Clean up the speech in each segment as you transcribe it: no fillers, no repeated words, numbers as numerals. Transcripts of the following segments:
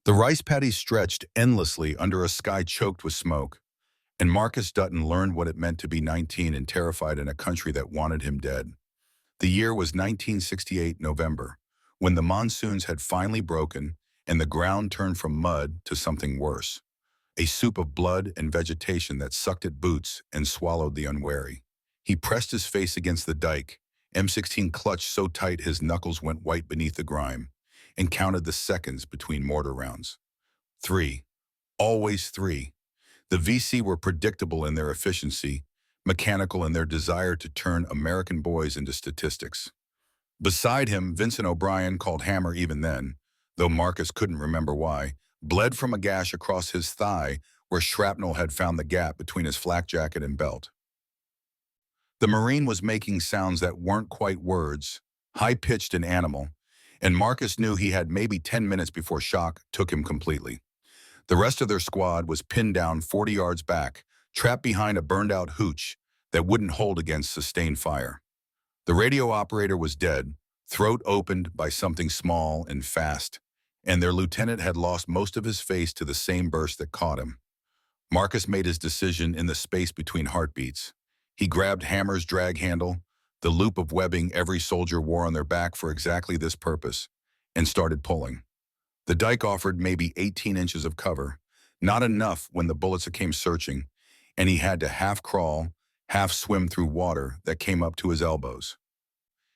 The rice paddies stretched endlessly under a sky choked with smoke, and Marcus Dutton learned what it meant to be 19 and terrified in a country that wanted him dead. The year was 1968 November, when the monsoons had finally broken and the ground turned from mud to something worse, a soup of blood and vegetation that sucked at boots and swallowed the unwary. He pressed his face against the dike, M16 clutched so tight his knuckles went white beneath the grime, and counted the seconds between mortar rounds. 3. Always 3. The VC were predictable in their efficiency, mechanical in their desire to turn American boys into statistics. Beside him, Vincent O'Brien, called Hammer even then, though Marcus couldn't remember why, bled from a gash across his thigh where shrapnel had found the gap between his flak jacket and belt. The Marine was making sounds that weren't quite words, high-pitched and animal, and Marcus knew he had maybe 10 minutes before shock took him completely. The rest of their squad was pinned down 40 yards back, trapped behind a burned-out hooch that wouldn't hold against sustained fire. The radio operator was dead, throat opened by something small and fast, and their lieutenant had lost most of his face to the same burst that caught him. Marcus made his decision in the space between heartbeats. He grabbed Hammer's drag handle, the loop of webbing every soldier wore on their back for exactly this purpose, and started pulling. The dike offered maybe 18 inches of cover, not enough when the bullets came searching, and he had to half crawl, half swim through water that came up to his elbows.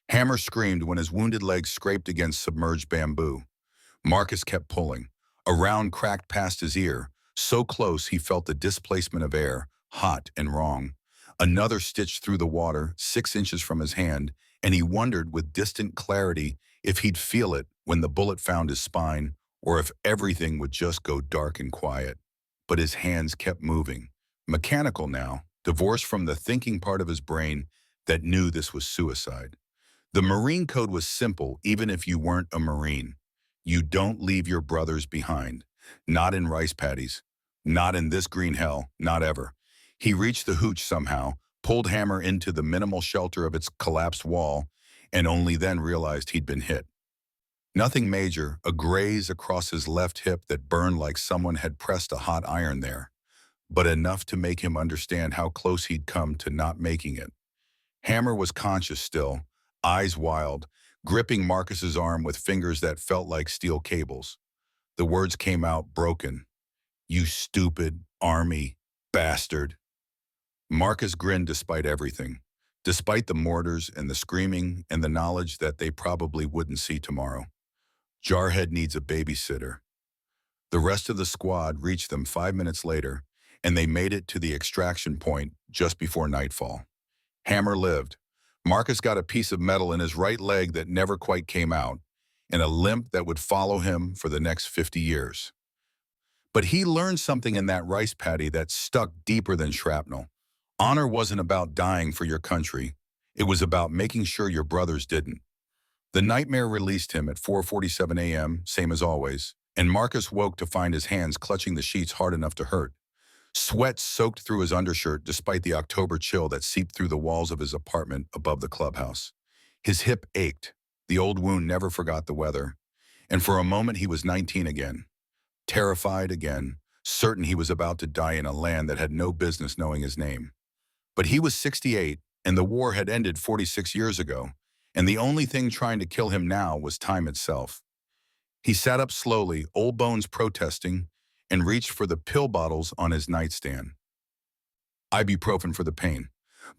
Hammer screamed when his wounded legs scraped against submerged bamboo. Marcus kept pulling. A round cracked past his ear, so close he felt the displacement of air, hot and wrong. Another stitched through the water, 6 inches from his hand, and he wondered with distant clarity if he'd feel it when the bullet found his spine, or if everything would just go dark and quiet. But his hands kept moving, mechanical now, divorced from the thinking part of his brain that knew this was suicide. The Marine code was simple even if you weren't a Marine. You don't leave your brothers behind. Not in rice paddies. Not in this green hell. Not ever. He reached the hooch somehow, pulled Hammer into the minimal shelter of its collapsed wall, and only then realized he'd been hit. Nothing major, a graze across his left hip that burned like someone had pressed a hot iron there, but enough to make him understand how close he'd come to not making it. Hammer was conscious still, eyes wild, gripping Marcus's arm with fingers that felt like steel cables. The words came out broken. "You stupid army bastard." Marcus grinned despite everything, despite the mortars and the screaming and the knowledge that they probably wouldn't see tomorrow. Jarhead needs a babysitter. The rest of the squad reached them 5 minutes later, and they made it to the extraction point just before nightfall. Hammer lived. Marcus got a piece of metal in his right leg that never quite came out, and a limp that would follow him for the next 50 years. But he learned something in that rice paddy that stuck deeper than shrapnel. Honor wasn't about dying for your country. It was about making sure your brothers didn't. The nightmare released him at 4:47 a.m., same as always, and Marcus woke to find his hands clutching the sheets hard enough to hurt. Sweat soaked through his undershirt despite the October chill that seeped through the walls of his apartment above the clubhouse. His hip ached. The old wound never forgot the weather. And for a moment he was 19 again. Terrified again, certain he was about to die in a land that had no business knowing his name. But he was 68, and the war had ended 46 years ago, and the only thing trying to kill him now was time itself. He sat up slowly, old bones protesting, and reached for the pill bottles on his nightstand. Ibuprofen for the pain.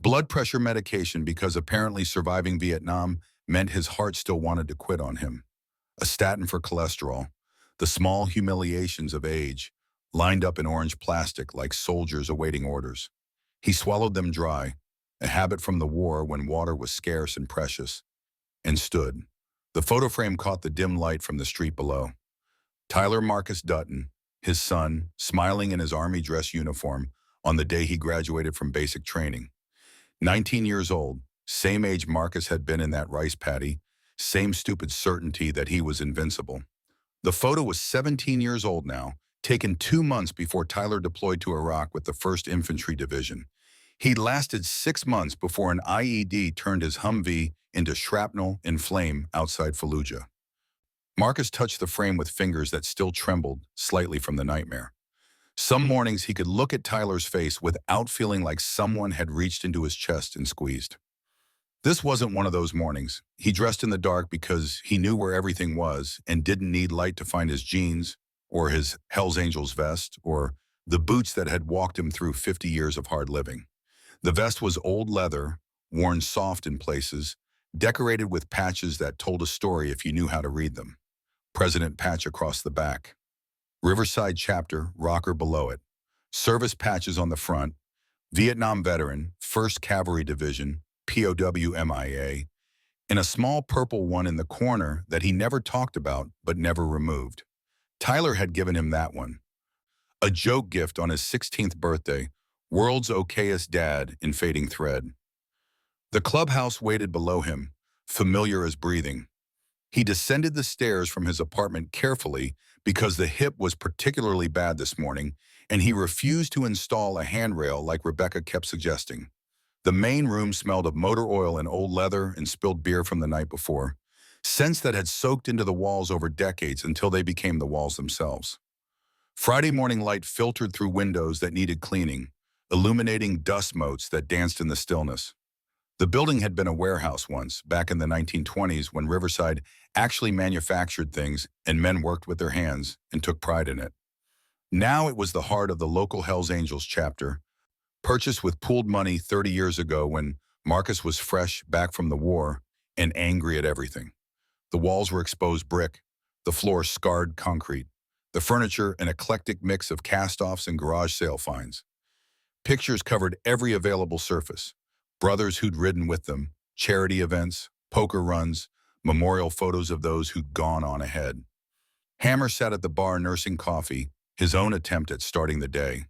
Blood pressure medication because apparently surviving Vietnam meant his heart still wanted to quit on him. A statin for cholesterol. The small humiliations of age, lined up in orange plastic like soldiers awaiting orders. He swallowed them dry, a habit from the war when water was scarce and precious, and stood. The photo frame caught the dim light from the street below. Tyler Marcus Dutton, his son, smiling in his army dress uniform on the day he graduated from basic training. 19 years old, same age Marcus had been in that rice paddy, same stupid certainty that he was invincible. The photo was 17 years old now, taken 2 months before Tyler deployed to Iraq with the 1st Infantry Division. He'd lasted 6 months before an IED turned his Humvee into shrapnel and flame outside Fallujah. Marcus touched the frame with fingers that still trembled slightly from the nightmare. Some mornings he could look at Tyler's face without feeling like someone had reached into his chest and squeezed. This wasn't one of those mornings. He dressed in the dark because he knew where everything was and didn't need light to find his jeans or his Hell's Angels vest or the boots that had walked him through 50 years of hard living. The vest was old leather, worn soft in places, decorated with patches that told a story if you knew how to read them. President patch across the back. Riverside chapter, rocker below it. Service patches on the front. Vietnam veteran, 1st Cavalry Division, POW MIA, and a small purple one in the corner that he never talked about but never removed. Tyler had given him that one. A joke gift on his 16th birthday, world's okayest dad in fading thread. The clubhouse waited below him, familiar as breathing. He descended the stairs from his apartment carefully because the hip was particularly bad this morning, and he refused to install a handrail like Rebecca kept suggesting. The main room smelled of motor oil and old leather and spilled beer from the night before, scents that had soaked into the walls over decades until they became the walls themselves. Friday morning light filtered through windows that needed cleaning, illuminating dust motes that danced in the stillness. The building had been a warehouse once, back in the 1920s when Riverside actually manufactured things and men worked with their hands and took pride in it. Now it was the heart of the local Hells Angels chapter, purchased with pooled money 30 years ago when Marcus was fresh back from the war and angry at everything. The walls were exposed brick, the floor scarred concrete, the furniture an eclectic mix of cast-offs and garage sale finds. Pictures covered every available surface. Brothers who'd ridden with them, charity events, poker runs, memorial photos of those who'd gone on ahead. Hammer sat at the bar nursing coffee, his own attempt at starting the day.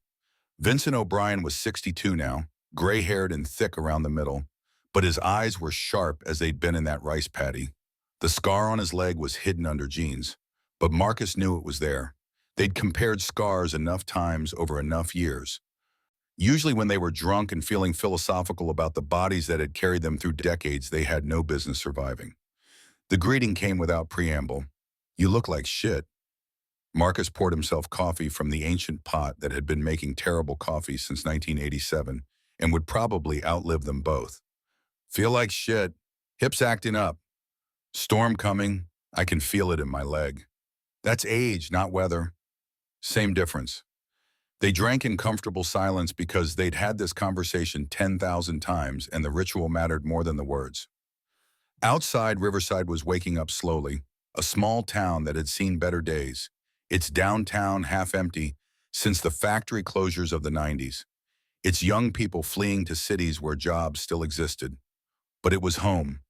Vincent O'Brien was 62 now, gray-haired and thick around the middle, but his eyes were sharp as they'd been in that rice paddy. The scar on his leg was hidden under jeans, but Marcus knew it was there. They'd compared scars enough times over enough years. Usually when they were drunk and feeling philosophical about the bodies that had carried them through decades they had no business surviving. The greeting came without preamble. "You look like shit." Marcus poured himself coffee from the ancient pot that had been making terrible coffee since 1987 and would probably outlive them both. "Feel like shit. Hips acting up. Storm coming. I can feel it in my leg." "That's age, not weather." Same difference. They drank in comfortable silence because they'd had this conversation 10,000 times and the ritual mattered more than the words. Outside, Riverside was waking up slowly, a small town that had seen better days, its downtown half empty since the factory closures of the 90s, its young people fleeing to cities where jobs still existed. But it was home,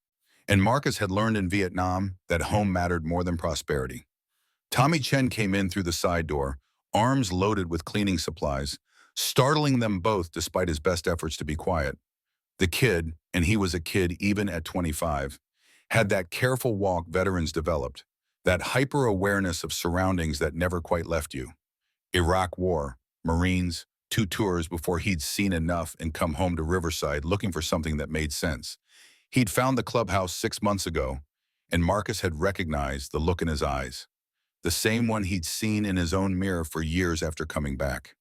and Marcus had learned in Vietnam that home mattered more than prosperity. Tommy Chen came in through the side door, arms loaded with cleaning supplies, startling them both despite his best efforts to be quiet. The kid, and he was a kid even at 25, had that careful walk veterans developed, that hyper-awareness of surroundings that never quite left you. Iraq War, Marines, 2 tours before he'd seen enough and come home to Riverside looking for something that made sense. He'd found the clubhouse 6 months ago, and Marcus had recognized the look in his eyes, the same one he'd seen in his own mirror for years after coming back.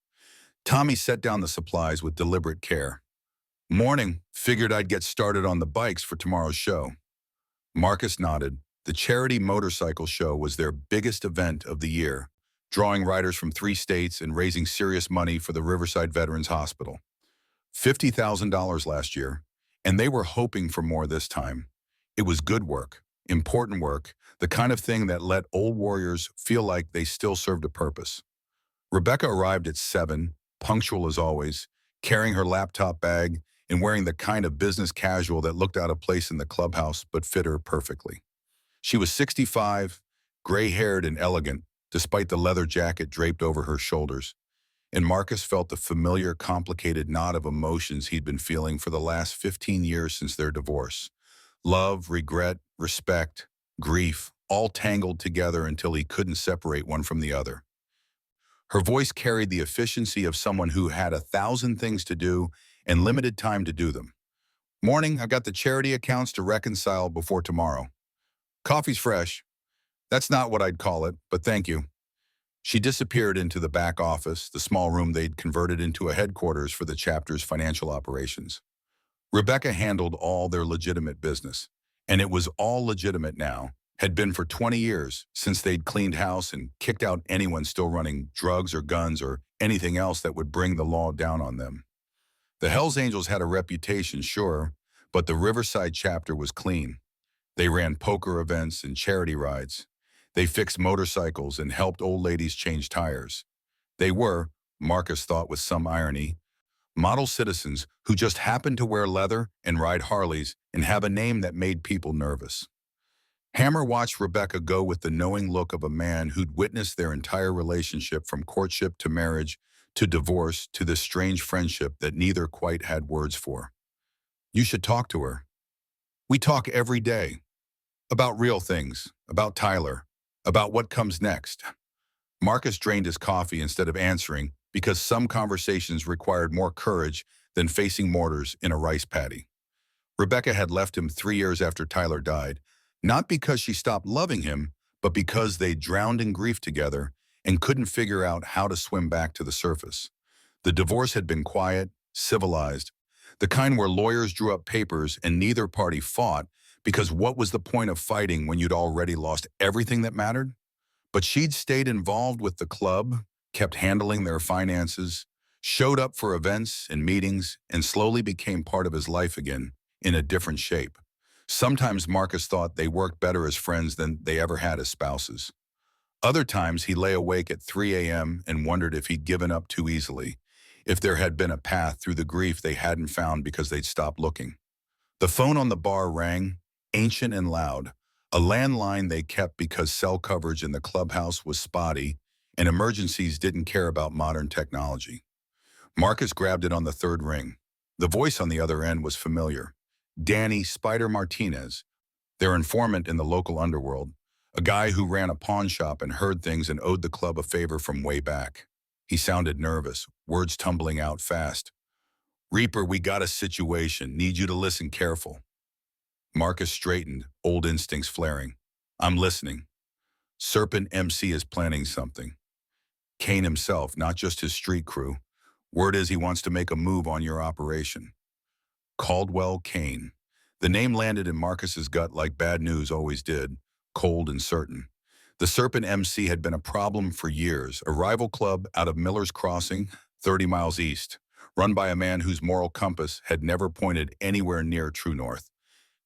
Tommy set down the supplies with deliberate care. "Morning, figured I'd get started on the bikes for tomorrow's show." Marcus nodded. The charity motorcycle show was their biggest event of the year, drawing riders from 3 states and raising serious money for the Riverside Veterans Hospital. $50,000 last year, and they were hoping for more this time. It was good work, important work, the kind of thing that let old warriors feel like they still served a purpose. Rebecca arrived at 7, punctual as always, carrying her laptop bag and wearing the kind of business casual that looked out of place in the clubhouse but fit her perfectly. She was 65, gray-haired and elegant, despite the leather jacket draped over her shoulders, and Marcus felt the familiar, complicated knot of emotions he'd been feeling for the last 15 years since their divorce. Love, regret, respect, grief, all tangled together until he couldn't separate one from the other. Her voice carried the efficiency of someone who had 1,000 things to do and limited time to do them. "Morning, I've got the charity accounts to reconcile before tomorrow." "Coffee's fresh." That's not what I'd call it, but thank you. She disappeared into the back office, the small room they'd converted into a headquarters for the chapter's financial operations. Rebecca handled all their legitimate business, and it was all legitimate now, had been for 20 years since they'd cleaned house and kicked out anyone still running drugs or guns or anything else that would bring the law down on them. The Hells Angels had a reputation, sure, but the Riverside chapter was clean. They ran poker events and charity rides. They fixed motorcycles and helped old ladies change tires. They were, Marcus thought with some irony, model citizens who just happened to wear leather and ride Harleys and have a name that made people nervous. Hammer watched Rebecca go with the knowing look of a man who'd witnessed their entire relationship from courtship to marriage to divorce to this strange friendship that neither quite had words for. You should talk to her. We talk every day. About real things, about Tyler, about what comes next. Marcus drained his coffee instead of answering because some conversations required more courage than facing mortars in a rice paddy. Rebecca had left him 3 years after Tyler died, not because she stopped loving him, but because they drowned in grief together and couldn't figure out how to swim back to the surface. The divorce had been quiet, civilized, the kind where lawyers drew up papers and neither party fought because what was the point of fighting when you'd already lost everything that mattered? But she'd stayed involved with the club, kept handling their finances, showed up for events and meetings, and slowly became part of his life again, in a different shape. Sometimes Marcus thought they worked better as friends than they ever had as spouses. Other times he lay awake at 3 a.m. and wondered if he'd given up too easily, if there had been a path through the grief they hadn't found because they'd stopped looking. The phone on the bar rang, ancient and loud, a landline they kept because cell coverage in the clubhouse was spotty and emergencies didn't care about modern technology. Marcus grabbed it on the third ring. The voice on the other end was familiar. Danny Spider Martinez, their informant in the local underworld, a guy who ran a pawn shop and heard things and owed the club a favor from way back. He sounded nervous, words tumbling out fast. "Reaper, we got a situation. Need you to listen careful." Marcus straightened, old instincts flaring. "I'm listening." "Serpent MC is planning something." Kane himself, not just his street crew. "Word is he wants to make a move on your operation." Caldwell Kane. The name landed in Marcus's gut like bad news always did, cold and certain. The Serpent MC had been a problem for years, a rival club out of Miller's Crossing, 30 miles east, run by a man whose moral compass had never pointed anywhere near true north.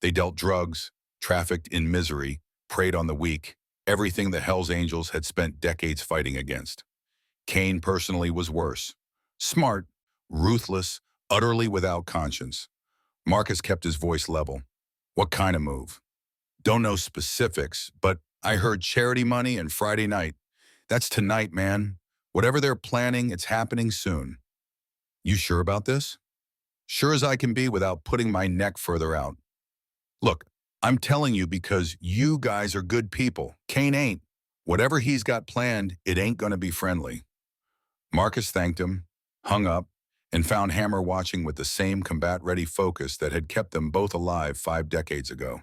They dealt drugs, trafficked in misery, preyed on the weak, everything the Hells Angels had spent decades fighting against. Kane personally was worse. Smart, ruthless, utterly without conscience. Marcus kept his voice level. "What kind of move?" "Don't know specifics, but I heard charity money and Friday night. That's tonight, man. Whatever they're planning, it's happening soon." "You sure about this?" "Sure as I can be without putting my neck further out. Look, I'm telling you because you guys are good people. Kane ain't. Whatever he's got planned, it ain't gonna be friendly." Marcus thanked him, hung up, and found Hammer watching with the same combat-ready focus that had kept them both alive 5 decades ago.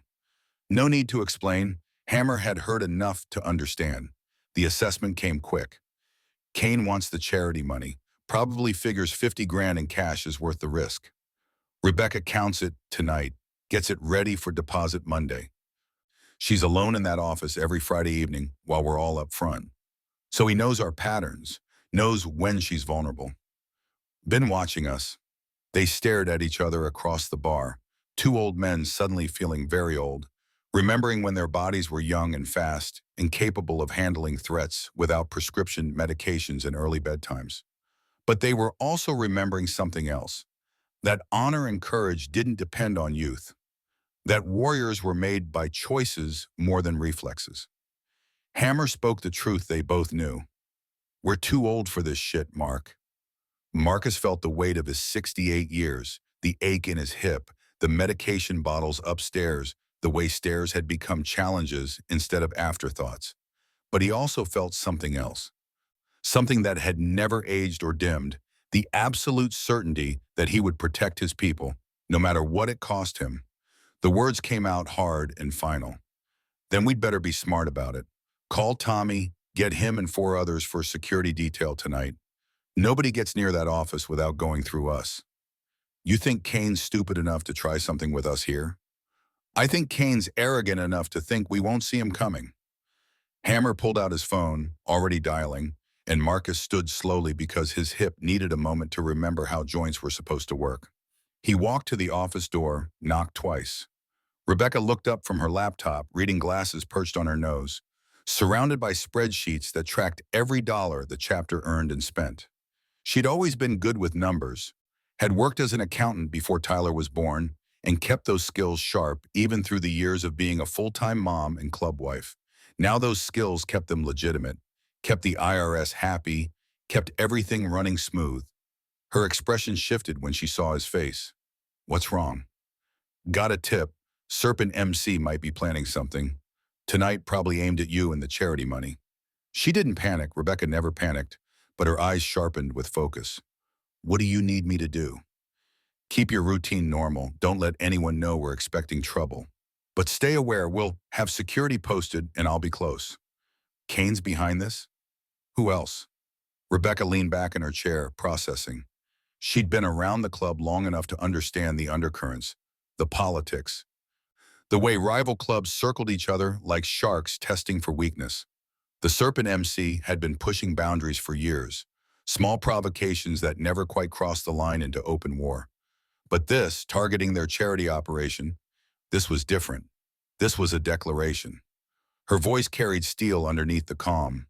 No need to explain. Hammer had heard enough to understand. The assessment came quick. Kane wants the charity money, probably figures 50 grand in cash is worth the risk. Rebecca counts it tonight, gets it ready for deposit Monday. She's alone in that office every Friday evening while we're all up front. So he knows our patterns, knows when she's vulnerable. Been watching us. They stared at each other across the bar, 2 old men suddenly feeling very old, remembering when their bodies were young and fast and capable of handling threats without prescription medications and early bedtimes. But they were also remembering something else, that honor and courage didn't depend on youth, that warriors were made by choices more than reflexes. Hammer spoke the truth they both knew. "We're too old for this shit, Mark." Marcus felt the weight of his 68 years, the ache in his hip, the medication bottles upstairs, the way stairs had become challenges instead of afterthoughts. But he also felt something else, something that had never aged or dimmed, the absolute certainty that he would protect his people, no matter what it cost him. The words came out hard and final. "Then we'd better be smart about it. Call Tommy, get him and 4 others for security detail tonight. Nobody gets near that office without going through us. You think Kane's stupid enough to try something with us here? I think Kane's arrogant enough to think we won't see him coming. Hammer pulled out his phone, already dialing, and Marcus stood slowly because his hip needed a moment to remember how joints were supposed to work. He walked to the office door, knocked twice. Rebecca looked up from her laptop, reading glasses perched on her nose, surrounded by spreadsheets that tracked every dollar the chapter earned and spent. She'd always been good with numbers, had worked as an accountant before Tyler was born, and kept those skills sharp even through the years of being a full-time mom and club wife. Now those skills kept them legitimate, kept the IRS happy, kept everything running smooth. Her expression shifted when she saw his face. What's wrong? Got a tip. Serpent MC might be planning something. Tonight probably aimed at you and the charity money. She didn't panic. Rebecca never panicked, but her eyes sharpened with focus. What do you need me to do? Keep your routine normal. Don't let anyone know we're expecting trouble. But stay aware, we'll have security posted and I'll be close. Kane's behind this? Who else? Rebecca leaned back in her chair, processing. She'd been around the club long enough to understand the undercurrents, the politics, the way rival clubs circled each other like sharks testing for weakness. The Serpent MC had been pushing boundaries for years, small provocations that never quite crossed the line into open war. But this, targeting their charity operation, this was different. This was a declaration. Her voice carried steel underneath the calm.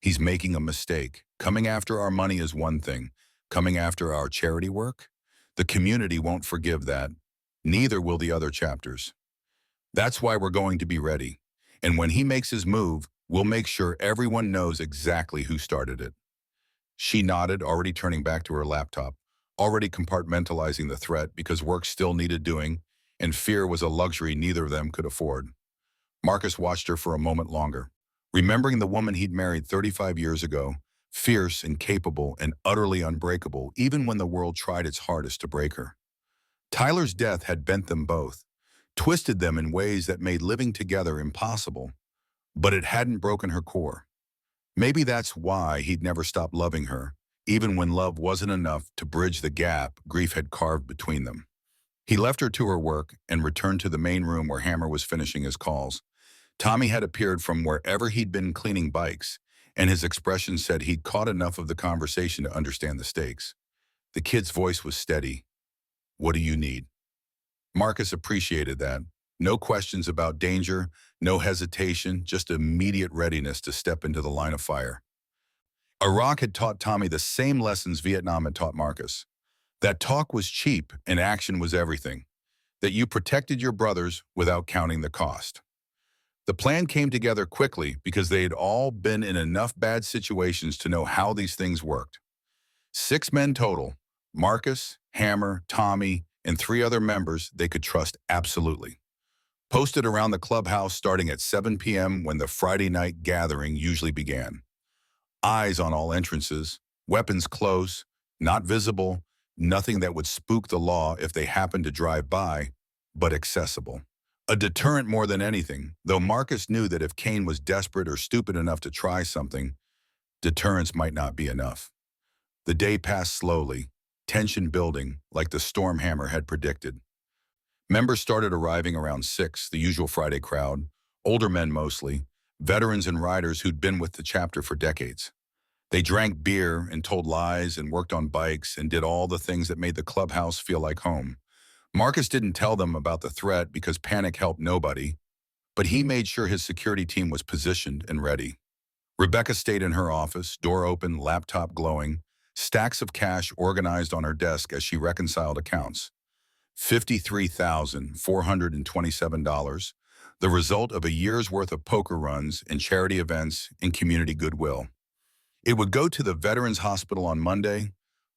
He's making a mistake. Coming after our money is one thing. Coming after our charity work? The community won't forgive that. Neither will the other chapters. That's why we're going to be ready. And when he makes his move, we'll make sure everyone knows exactly who started it. She nodded, already turning back to her laptop, already compartmentalizing the threat because work still needed doing, and fear was a luxury neither of them could afford. Marcus watched her for a moment longer, remembering the woman he'd married 35 years ago, fierce and capable and utterly unbreakable even when the world tried its hardest to break her. Tyler's death had bent them both, twisted them in ways that made living together impossible, but it hadn't broken her core. Maybe that's why he'd never stopped loving her, even when love wasn't enough to bridge the gap grief had carved between them. He left her to her work and returned to the main room where Hammer was finishing his calls. Tommy had appeared from wherever he'd been cleaning bikes, and his expression said he'd caught enough of the conversation to understand the stakes. The kid's voice was steady. What do you need? Marcus appreciated that. No questions about danger, no hesitation, just immediate readiness to step into the line of fire. Iraq had taught Tommy the same lessons Vietnam had taught Marcus. That talk was cheap and action was everything. That you protected your brothers without counting the cost. The plan came together quickly because they had all been in enough bad situations to know how these things worked. 6 men total, Marcus, Hammer, Tommy, and 3 other members they could trust absolutely. Posted around the clubhouse starting at 7 p.m. when the Friday night gathering usually began. Eyes on all entrances, weapons close, not visible, nothing that would spook the law if they happened to drive by, but accessible. A deterrent more than anything, though Marcus knew that if Kane was desperate or stupid enough to try something, deterrence might not be enough. The day passed slowly, tension building like the storm Hammer had predicted. Members started arriving around 6, the usual Friday crowd, older men mostly, veterans and riders who'd been with the chapter for decades. They drank beer and told lies and worked on bikes and did all the things that made the clubhouse feel like home. Marcus didn't tell them about the threat because panic helped nobody, but he made sure his security team was positioned and ready. Rebecca stayed in her office, door open, laptop glowing, stacks of cash organized on her desk as she reconciled accounts. $53,427, the result of a year's worth of poker runs and charity events and community goodwill. It would go to the Veterans Hospital on Monday,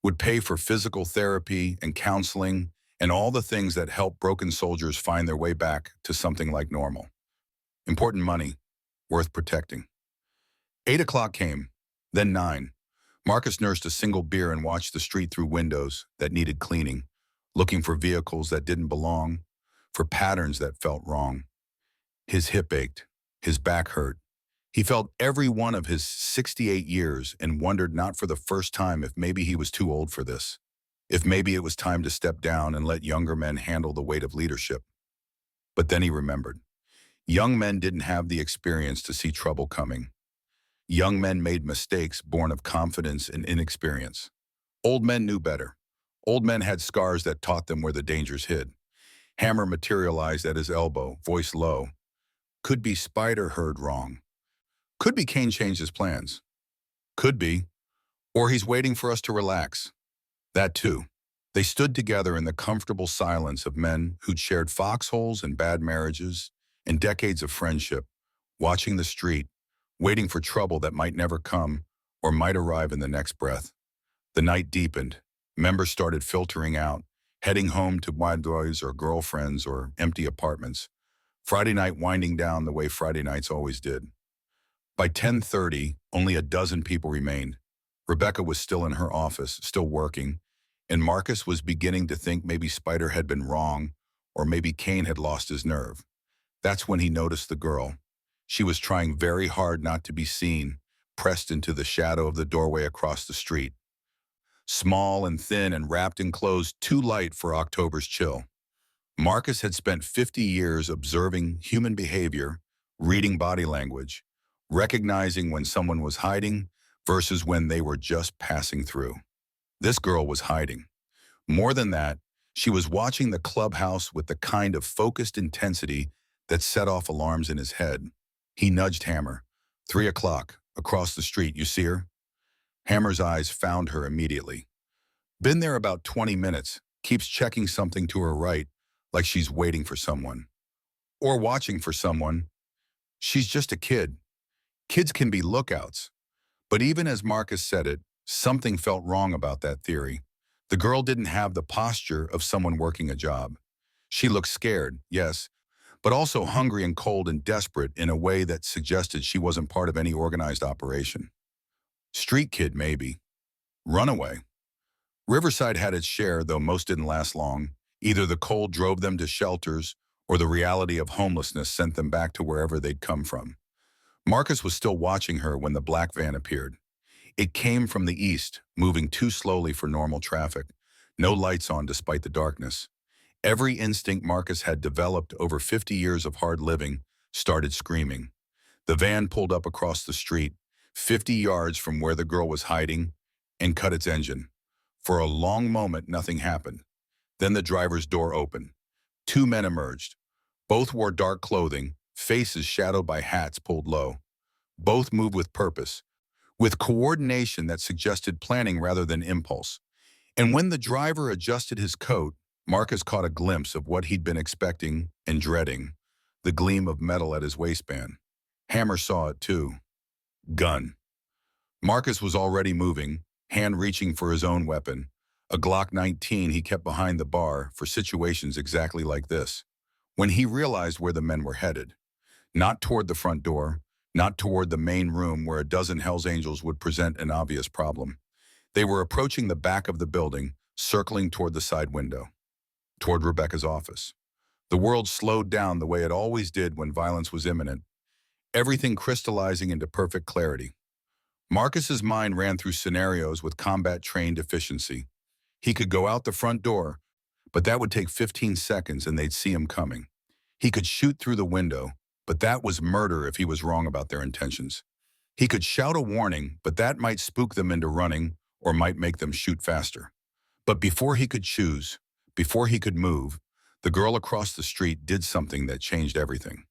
would pay for physical therapy and counseling and all the things that help broken soldiers find their way back to something like normal. Important money, worth protecting. 8 o'clock came, then 9. Marcus nursed a single beer and watched the street through windows that needed cleaning, looking for vehicles that didn't belong, for patterns that felt wrong. His hip ached, his back hurt. He felt every one of his 68 years and wondered not for the first time if maybe he was too old for this, if maybe it was time to step down and let younger men handle the weight of leadership. But then he remembered. Young men didn't have the experience to see trouble coming. Young men made mistakes born of confidence and inexperience. Old men knew better. Old men had scars that taught them where the dangers hid. Hammer materialized at his elbow, voice low. Could be Spider heard wrong. Could be Kane changed his plans. Could be. Or he's waiting for us to relax. That too. They stood together in the comfortable silence of men who'd shared foxholes and bad marriages and decades of friendship, watching the street, waiting for trouble that might never come or might arrive in the next breath. The night deepened. Members started filtering out, heading home to wives or girlfriends or empty apartments. Friday night winding down the way Friday nights always did. By 10:30, only a dozen people remained. Rebecca was still in her office, still working, and Marcus was beginning to think maybe Spider had been wrong or maybe Kane had lost his nerve. That's when he noticed the girl. She was trying very hard not to be seen, pressed into the shadow of the doorway across the street. Small and thin and wrapped in clothes too light for October's chill. Marcus had spent 50 years observing human behavior, reading body language, recognizing when someone was hiding versus when they were just passing through. This girl was hiding. More than that, she was watching the clubhouse with the kind of focused intensity that set off alarms in his head. He nudged Hammer. 3 o'clock, across the street, you see her? Hammer's eyes found her immediately. Been there about 20 minutes, keeps checking something to her right, like she's waiting for someone. Or watching for someone. She's just a kid. Kids can be lookouts. But even as Marcus said it, something felt wrong about that theory. The girl didn't have the posture of someone working a job. She looked scared, yes, but also hungry and cold and desperate in a way that suggested she wasn't part of any organized operation. Street kid, maybe. Runaway. Riverside had its share, though most didn't last long. Either the cold drove them to shelters, or the reality of homelessness sent them back to wherever they'd come from. Marcus was still watching her when the black van appeared. It came from the east, moving too slowly for normal traffic. No lights on despite the darkness. Every instinct Marcus had developed over 50 years of hard living started screaming. The van pulled up across the street, 50 yards from where the girl was hiding, and cut its engine. For a long moment, nothing happened. Then the driver's door opened. Two men emerged. Both wore dark clothing, faces shadowed by hats pulled low. Both moved with purpose, with coordination that suggested planning rather than impulse. And when the driver adjusted his coat, Marcus caught a glimpse of what he'd been expecting and dreading, the gleam of metal at his waistband. Hammer saw it too. Gun. Marcus was already moving, hand reaching for his own weapon, a Glock 19 he kept behind the bar for situations exactly like this. When he realized where the men were headed, not toward the front door, not toward the main room where a dozen Hells Angels would present an obvious problem. They were approaching the back of the building, circling toward the side window, toward Rebecca's office. The world slowed down the way it always did when violence was imminent, everything crystallizing into perfect clarity. Marcus's mind ran through scenarios with combat-trained efficiency. He could go out the front door, but that would take 15 seconds and they'd see him coming. He could shoot through the window, but that was murder if he was wrong about their intentions. He could shout a warning, but that might spook them into running or might make them shoot faster. But before he could choose, before he could move, the girl across the street did something that changed everything.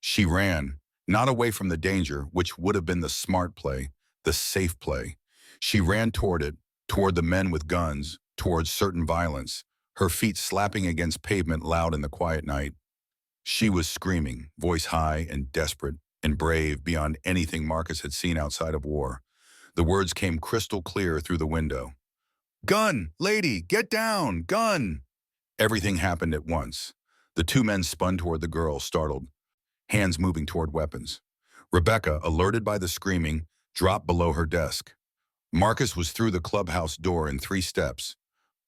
She ran, not away from the danger, which would have been the smart play, the safe play. She ran toward it, toward the men with guns, towards certain violence, her feet slapping against pavement loud in the quiet night. She was screaming, voice high and desperate and brave beyond anything Marcus had seen outside of war. The words came crystal clear through the window. "Gun! Lady! Get down! Gun!" Everything happened at once. The two men spun toward the girl, startled, hands moving toward weapons. Rebecca, alerted by the screaming, dropped below her desk. Marcus was through the clubhouse door in 3 steps,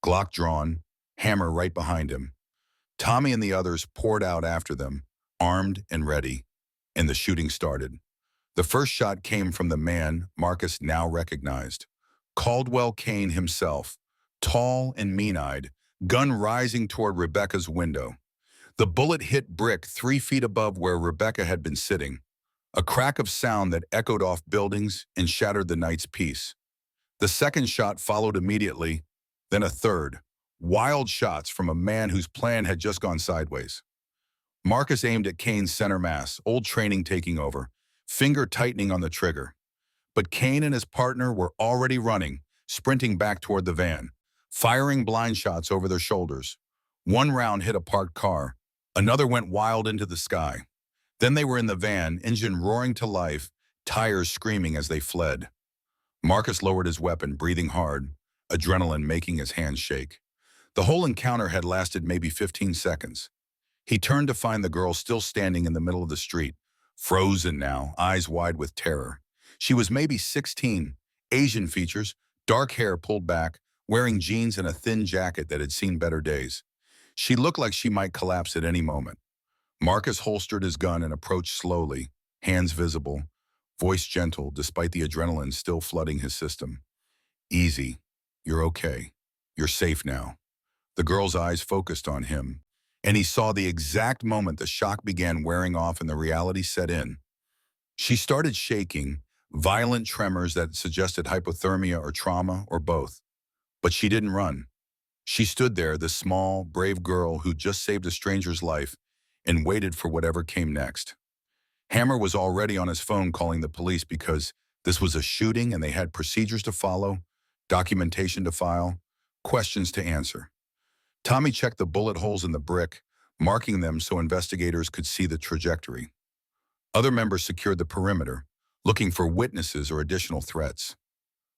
Glock drawn, hammer right behind him. Tommy and the others poured out after them, armed and ready, and the shooting started. The first shot came from the man Marcus now recognized. Caldwell Kane himself, tall and mean-eyed, gun rising toward Rebecca's window. The bullet hit brick 3 feet above where Rebecca had been sitting, a crack of sound that echoed off buildings and shattered the night's peace. The second shot followed immediately, then a third. Wild shots from a man whose plan had just gone sideways. Marcus aimed at Kane's center mass, old training taking over, finger tightening on the trigger. But Kane and his partner were already running, sprinting back toward the van, firing blind shots over their shoulders. One round hit a parked car. Another went wild into the sky. Then they were in the van, engine roaring to life, tires screaming as they fled. Marcus lowered his weapon, breathing hard, adrenaline making his hands shake. The whole encounter had lasted maybe 15 seconds. He turned to find the girl still standing in the middle of the street, frozen now, eyes wide with terror. She was maybe 16, Asian features, dark hair pulled back, wearing jeans and a thin jacket that had seen better days. She looked like she might collapse at any moment. Marcus holstered his gun and approached slowly, hands visible, voice gentle despite the adrenaline still flooding his system. Easy. You're okay. You're safe now. The girl's eyes focused on him, and he saw the exact moment the shock began wearing off and the reality set in. She started shaking, violent tremors that suggested hypothermia or trauma or both. But she didn't run. She stood there, the small, brave girl who just saved a stranger's life, and waited for whatever came next. Hammer was already on his phone calling the police because this was a shooting and they had procedures to follow, documentation to file, questions to answer. Tommy checked the bullet holes in the brick, marking them so investigators could see the trajectory. Other members secured the perimeter, looking for witnesses or additional threats.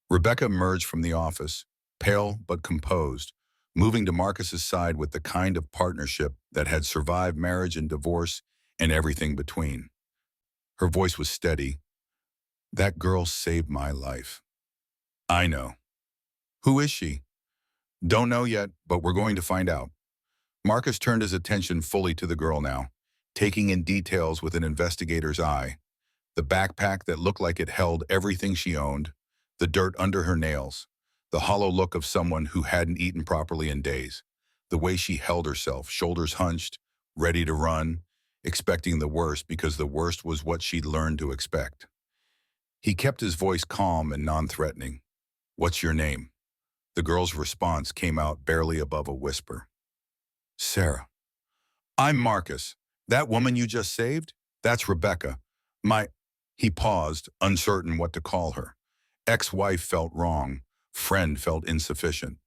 Rebecca emerged from the office, pale but composed, moving to Marcus's side with the kind of partnership that had survived marriage and divorce and everything between. Her voice was steady. That girl saved my life. I know. Who is she? Don't know yet, but we're going to find out. Marcus turned his attention fully to the girl now, taking in details with an investigator's eye. The backpack that looked like it held everything she owned, the dirt under her nails, the hollow look of someone who hadn't eaten properly in days, the way she held herself, shoulders hunched, ready to run, expecting the worst because the worst was what she'd learned to expect. He kept his voice calm and non-threatening. What's your name? The girl's response came out barely above a whisper. Sarah. I'm Marcus. That woman you just saved? That's Rebecca. He paused, uncertain what to call her. Ex-wife felt wrong. Friend felt insufficient.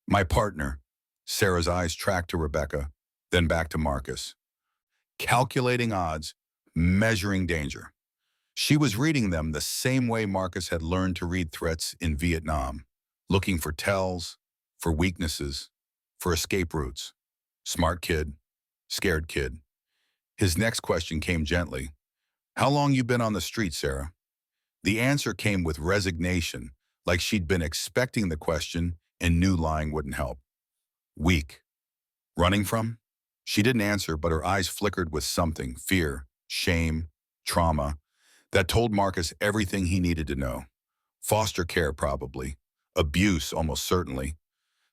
My partner. Sarah's eyes tracked to Rebecca, then back to Marcus. Calculating odds, measuring danger. She was reading them the same way Marcus had learned to read threats in Vietnam, looking for tells, for weaknesses, for escape routes. Smart kid, scared kid. His next question came gently. How long you been on the street, Sarah? The answer came with resignation, like she'd been expecting the question and knew lying wouldn't help. Weak. Running from? She didn't answer, but her eyes flickered with something, fear, shame, trauma, that told Marcus everything he needed to know. Foster care, probably. Abuse, almost certainly.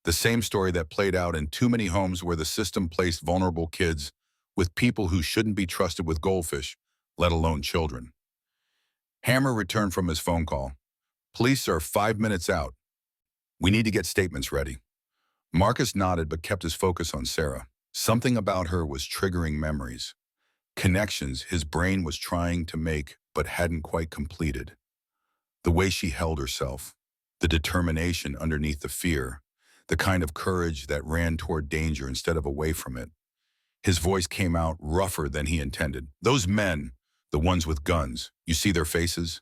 The same story that played out in too many homes where the system placed vulnerable kids with people who shouldn't be trusted with goldfish, let alone children. Hammer returned from his phone call. Police are 5 minutes out. We need to get statements ready. Marcus nodded but kept his focus on Sarah. Something about her was triggering memories. Connections his brain was trying to make but hadn't quite completed. The way she held herself, the determination underneath the fear, the kind of courage that ran toward danger instead of away from it. His voice came out rougher than he intended. Those men, the ones with guns, you see their faces?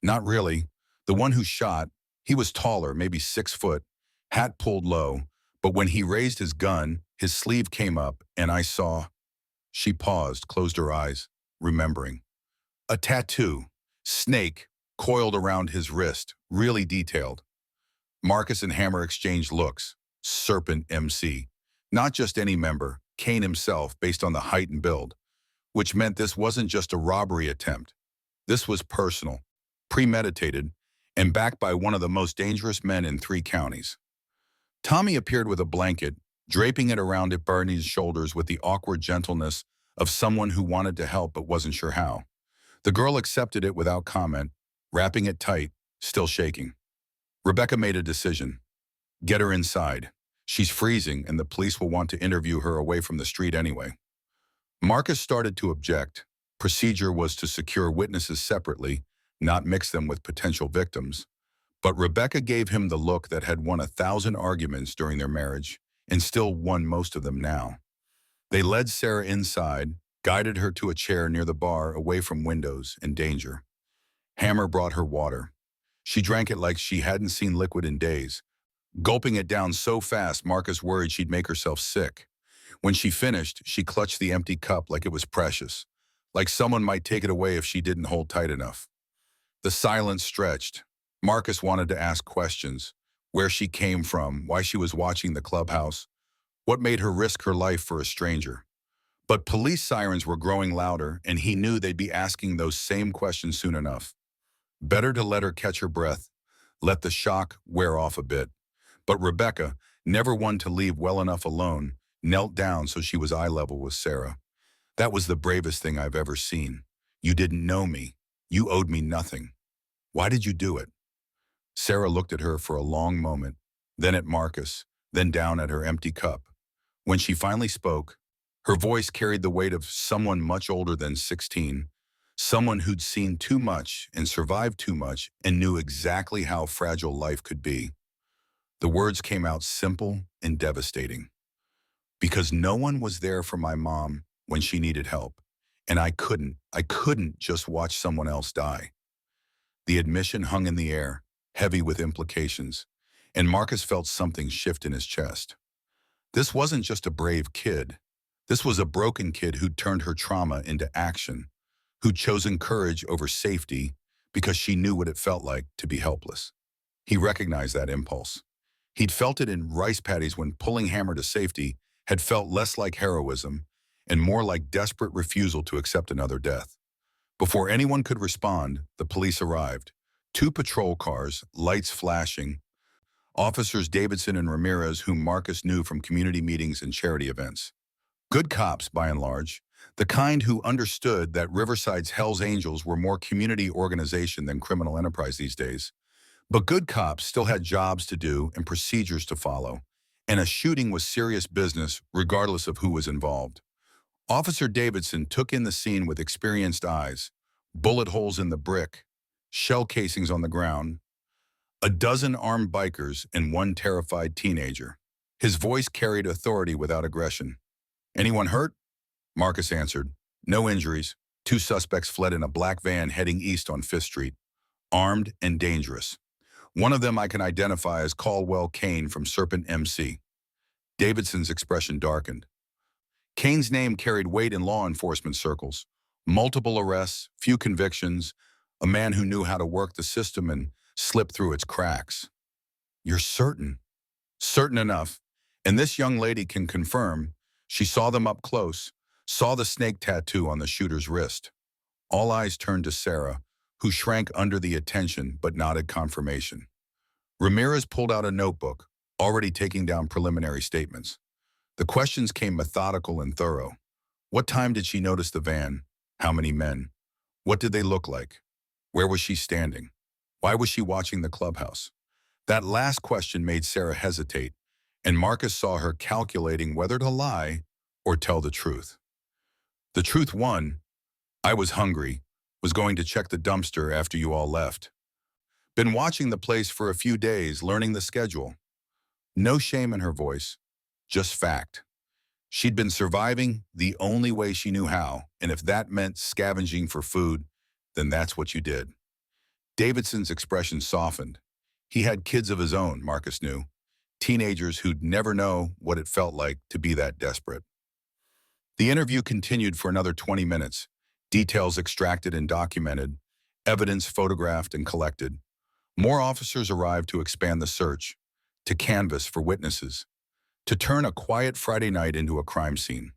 Not really. The one who shot, he was taller, maybe 6 foot, hat pulled low, but when he raised his gun, his sleeve came up and I saw. She paused, closed her eyes, remembering. A tattoo, snake, coiled around his wrist, really detailed. Marcus and Hammer exchanged looks. Serpent MC. Not just any member, Kane himself, based on the height and build, which meant this wasn't just a robbery attempt. This was personal, premeditated, and backed by one of the most dangerous men in 3 counties. Tommy appeared with a blanket, draping it around Barney's shoulders with the awkward gentleness of someone who wanted to help but wasn't sure how. The girl accepted it without comment, wrapping it tight, still shaking. Rebecca made a decision. Get her inside. She's freezing, and the police will want to interview her away from the street anyway. Marcus started to object. Procedure was to secure witnesses separately, not mix them with potential victims. But Rebecca gave him the look that had won 1,000 arguments during their marriage, and still won most of them now. They led Sarah inside, guided her to a chair near the bar away from windows and danger. Hammer brought her water. She drank it like she hadn't seen liquid in days, gulping it down so fast Marcus worried she'd make herself sick. When she finished, she clutched the empty cup like it was precious, like someone might take it away if she didn't hold tight enough. The silence stretched. Marcus wanted to ask questions: where she came from, why she was watching the clubhouse, what made her risk her life for a stranger. But police sirens were growing louder, and he knew they'd be asking those same questions soon enough. Better to let her catch her breath, let the shock wear off a bit. But Rebecca, never one to leave well enough alone, knelt down so she was eye level with Sarah. That was the bravest thing I've ever seen. You didn't know me. You owed me nothing. Why did you do it? Sarah looked at her for a long moment, then at Marcus, then down at her empty cup. When she finally spoke, her voice carried the weight of someone much older than 16, someone who'd seen too much and survived too much and knew exactly how fragile life could be. The words came out simple and devastating. Because no one was there for my mom when she needed help, and I couldn't just watch someone else die. The admission hung in the air, heavy with implications, and Marcus felt something shift in his chest. This wasn't just a brave kid. This was a broken kid who'd turned her trauma into action, who'd chosen courage over safety because she knew what it felt like to be helpless. He recognized that impulse. He'd felt it in rice paddies when pulling Hammer to safety had felt less like heroism and more like desperate refusal to accept another death. Before anyone could respond, the police arrived. 2 patrol cars, lights flashing, officers Davidson and Ramirez, whom Marcus knew from community meetings and charity events. Good cops, by and large, the kind who understood that Riverside's Hells Angels were more community organization than criminal enterprise these days. But good cops still had jobs to do and procedures to follow, and a shooting was serious business regardless of who was involved. Officer Davidson took in the scene with experienced eyes: bullet holes in the brick, shell casings on the ground, a dozen armed bikers, and 1 terrified teenager. His voice carried authority without aggression. Anyone hurt? Marcus answered. No injuries. 2 suspects fled in a black van heading east on 5th Street, armed and dangerous. One of them I can identify as Caldwell Kane from Serpent MC. Davidson's expression darkened. Kane's name carried weight in law enforcement circles. Multiple arrests, few convictions, a man who knew how to work the system and slip through its cracks. You're certain? Certain enough. And this young lady can confirm she saw them up close, saw the snake tattoo on the shooter's wrist. All eyes turned to Sarah, who shrank under the attention but nodded confirmation. Ramirez pulled out a notebook, already taking down preliminary statements. The questions came methodical and thorough. What time did she notice the van? How many men? What did they look like? Where was she standing? Why was she watching the clubhouse? That last question made Sarah hesitate, and Marcus saw her calculating whether to lie or tell the truth. The truth won. I was hungry, was going to check the dumpster after you all left. Been watching the place for a few days, learning the schedule. No shame in her voice, just fact. She'd been surviving the only way she knew how, and if that meant scavenging for food, then that's what you did. Davidson's expression softened. He had kids of his own, Marcus knew. Teenagers who'd never know what it felt like to be that desperate. The interview continued for another 20 minutes, details extracted and documented, evidence photographed and collected. More officers arrived to expand the search, to canvass for witnesses, to turn a quiet Friday night into a crime scene.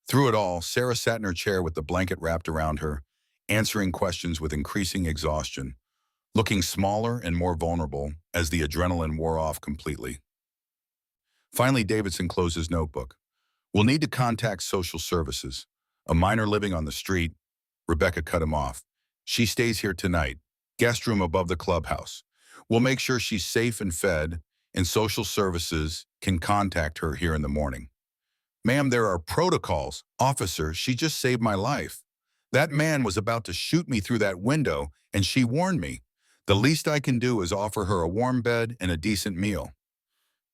Through it all, Sarah sat in her chair with the blanket wrapped around her, answering questions with increasing exhaustion, looking smaller and more vulnerable as the adrenaline wore off completely. Finally, Davidson closed his notebook. We'll need to contact social services. A minor living on the street. Rebecca cut him off. She stays here tonight. Guest room above the clubhouse. We'll make sure she's safe and fed, and social services can contact her here in the morning. Ma'am, there are protocols. Officer, she just saved my life. That man was about to shoot me through that window, and she warned me. The least I can do is offer her a warm bed and a decent meal.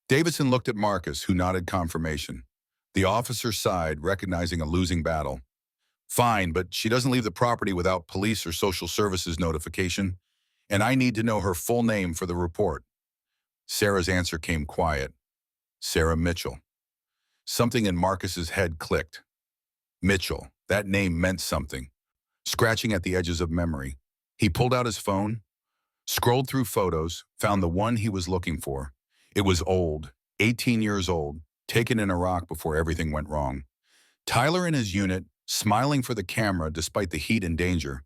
Davidson looked at Marcus, who nodded confirmation. The officer sighed, recognizing a losing battle. Fine, but she doesn't leave the property without police or social services notification, and I need to know her full name for the report. Sarah's answer came quiet. Sarah Mitchell. Something in Marcus's head clicked. Mitchell, that name meant something. Scratching at the edges of memory, he pulled out his phone, scrolled through photos, found the one he was looking for. It was old, 18 years old, taken in Iraq before everything went wrong. Tyler and his unit, smiling for the camera despite the heat and danger.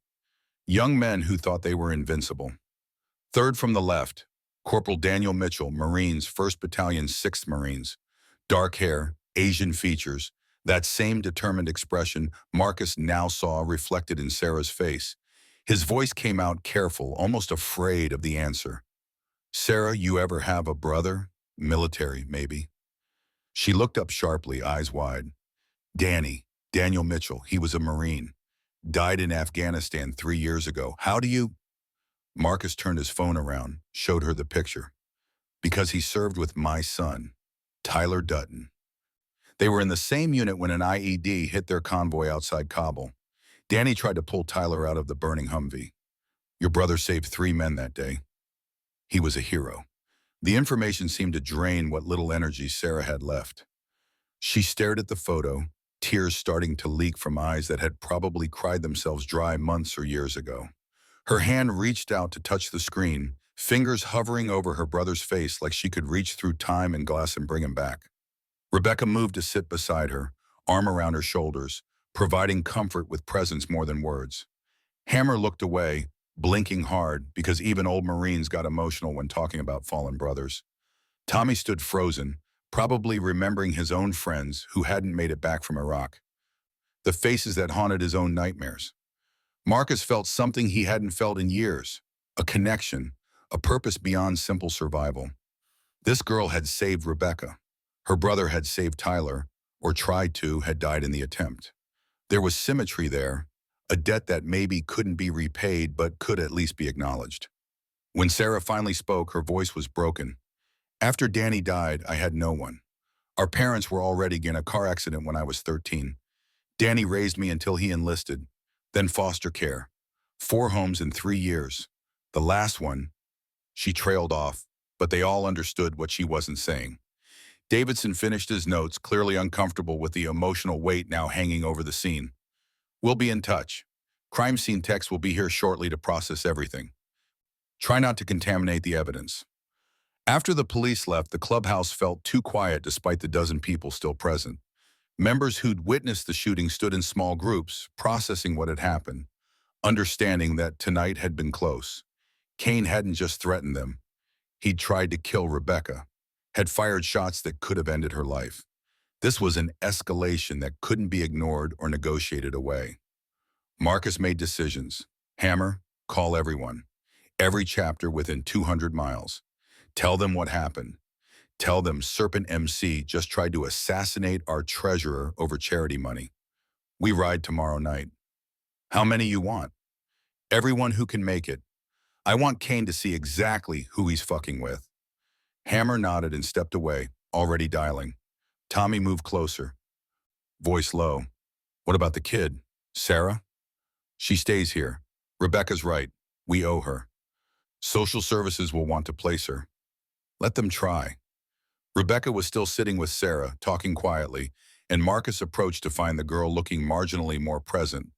Young men who thought they were invincible. Third from the left, Corporal Daniel Mitchell, Marines, 1st Battalion, 6th Marines. Dark hair, Asian features, that same determined expression Marcus now saw reflected in Sarah's face. His voice came out careful, almost afraid of the answer. Sarah, you ever have a brother? Military, maybe. She looked up sharply, eyes wide. Daniel Mitchell, he was a Marine. Died in Afghanistan 3 years ago. How do you? Marcus turned his phone around, showed her the picture. Because he served with my son, Tyler Dutton. They were in the same unit when an IED hit their convoy outside Kabul. Danny tried to pull Tyler out of the burning Humvee. Your brother saved 3 men that day. He was a hero. The information seemed to drain what little energy Sarah had left. She stared at the photo, tears starting to leak from eyes that had probably cried themselves dry months or years ago. Her hand reached out to touch the screen, fingers hovering over her brother's face like she could reach through time and glass and bring him back. Rebecca moved to sit beside her, arm around her shoulders, providing comfort with presence more than words. Hammer looked away, blinking hard because even old Marines got emotional when talking about fallen brothers. Tommy stood frozen, probably remembering his own friends who hadn't made it back from Iraq. The faces that haunted his own nightmares. Marcus felt something he hadn't felt in years, a connection, a purpose beyond simple survival. This girl had saved Rebecca. Her brother had saved Tyler, or tried to, had died in the attempt. There was symmetry there, a debt that maybe couldn't be repaid but could at least be acknowledged. When Sarah finally spoke, her voice was broken. After Danny died, I had no one. Our parents were already in a car accident when I was 13. Danny raised me until he enlisted, then foster care. 4 homes in 3 years. The last one, she trailed off, but they all understood what she wasn't saying. Davidson finished his notes, clearly uncomfortable with the emotional weight now hanging over the scene. We'll be in touch. Crime scene techs will be here shortly to process everything. Try not to contaminate the evidence. After the police left, the clubhouse felt too quiet despite the dozen people still present. Members who'd witnessed the shooting stood in small groups, processing what had happened, understanding that tonight had been close. Kane hadn't just threatened them. He'd tried to kill Rebecca, had fired shots that could have ended her life. This was an escalation that couldn't be ignored or negotiated away. Marcus made decisions. Hammer, call everyone. Every chapter within 200 miles. Tell them what happened. Tell them Serpent MC just tried to assassinate our treasurer over charity money. We ride tomorrow night. How many you want? Everyone who can make it. I want Kane to see exactly who he's fucking with. Hammer nodded and stepped away, already dialing. Tommy moved closer. Voice low. What about the kid? Sarah? She stays here. Rebecca's right. We owe her. Social services will want to place her. Let them try. Rebecca was still sitting with Sarah, talking quietly, and Marcus approached to find the girl looking marginally more present,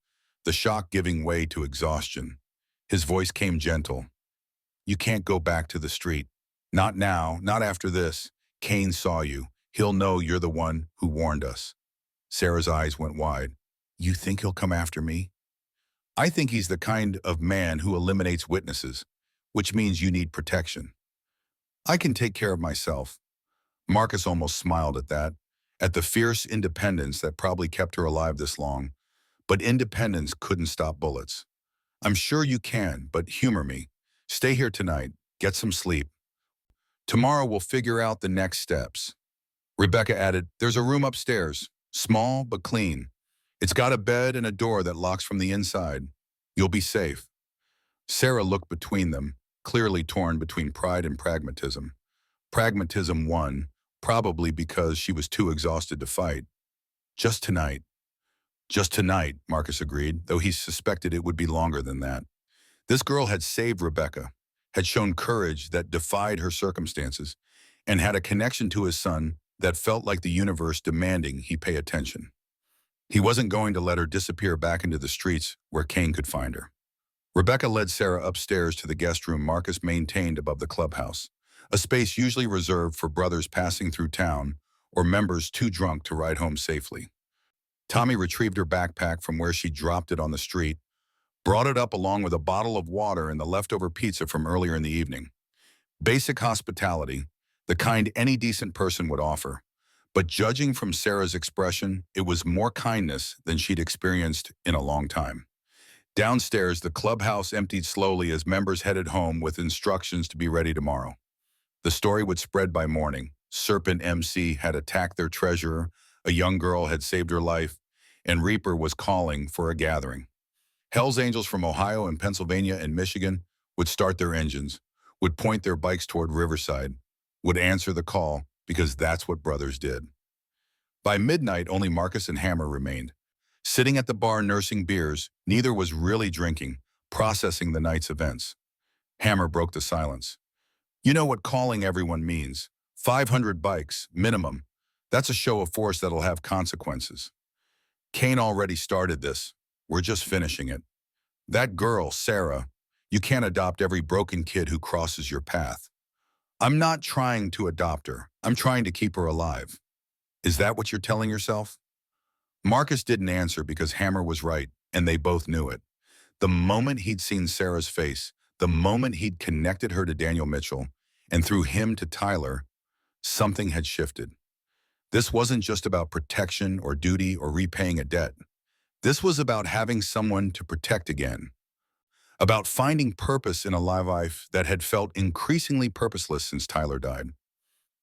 the shock giving way to exhaustion. His voice came gentle. You can't go back to the street. Not now, not after this. Kane saw you. He'll know you're the one who warned us. Sarah's eyes went wide. You think he'll come after me? I think he's the kind of man who eliminates witnesses, which means you need protection. I can take care of myself. Marcus almost smiled at that, at the fierce independence that probably kept her alive this long. But independence couldn't stop bullets. I'm sure you can, but humor me. Stay here tonight, get some sleep. Tomorrow we'll figure out the next steps. Rebecca added, there's a room upstairs, small but clean. It's got a bed and a door that locks from the inside. You'll be safe. Sarah looked between them, clearly torn between pride and pragmatism. Pragmatism won, probably because she was too exhausted to fight. Just tonight. Just tonight, Marcus agreed, though he suspected it would be longer than that. This girl had saved Rebecca, had shown courage that defied her circumstances, and had a connection to his son that felt like the universe demanding he pay attention. He wasn't going to let her disappear back into the streets where Kane could find her. Rebecca led Sarah upstairs to the guest room Marcus maintained above the clubhouse, a space usually reserved for brothers passing through town or members too drunk to ride home safely. Tommy retrieved her backpack from where she dropped it on the street, brought it up along with a bottle of water and the leftover pizza from earlier in the evening. Basic hospitality, the kind any decent person would offer. But judging from Sarah's expression, it was more kindness than she'd experienced in a long time. Downstairs, the clubhouse emptied slowly as members headed home with instructions to be ready tomorrow. The story would spread by morning. Serpent MC had attacked their treasurer, a young girl had saved her life, and Reaper was calling for a gathering. Hell's Angels from Ohio and Pennsylvania and Michigan would start their engines, would point their bikes toward Riverside, would answer the call because that's what brothers did. By midnight, only Marcus and Hammer remained. Sitting at the bar nursing beers, neither was really drinking, processing the night's events. Hammer broke the silence. You know what calling everyone means. 500 bikes, minimum. That's a show of force that'll have consequences. Kane already started this. We're just finishing it. That girl, Sarah, you can't adopt every broken kid who crosses your path. I'm not trying to adopt her. I'm trying to keep her alive. Is that what you're telling yourself? Marcus didn't answer because Hammer was right, and they both knew it. The moment he'd seen Sarah's face, the moment he'd connected her to Daniel Mitchell, and through him to Tyler, something had shifted. This wasn't just about protection or duty or repaying a debt. This was about having someone to protect again. About finding purpose in a life that had felt increasingly purposeless since Tyler died.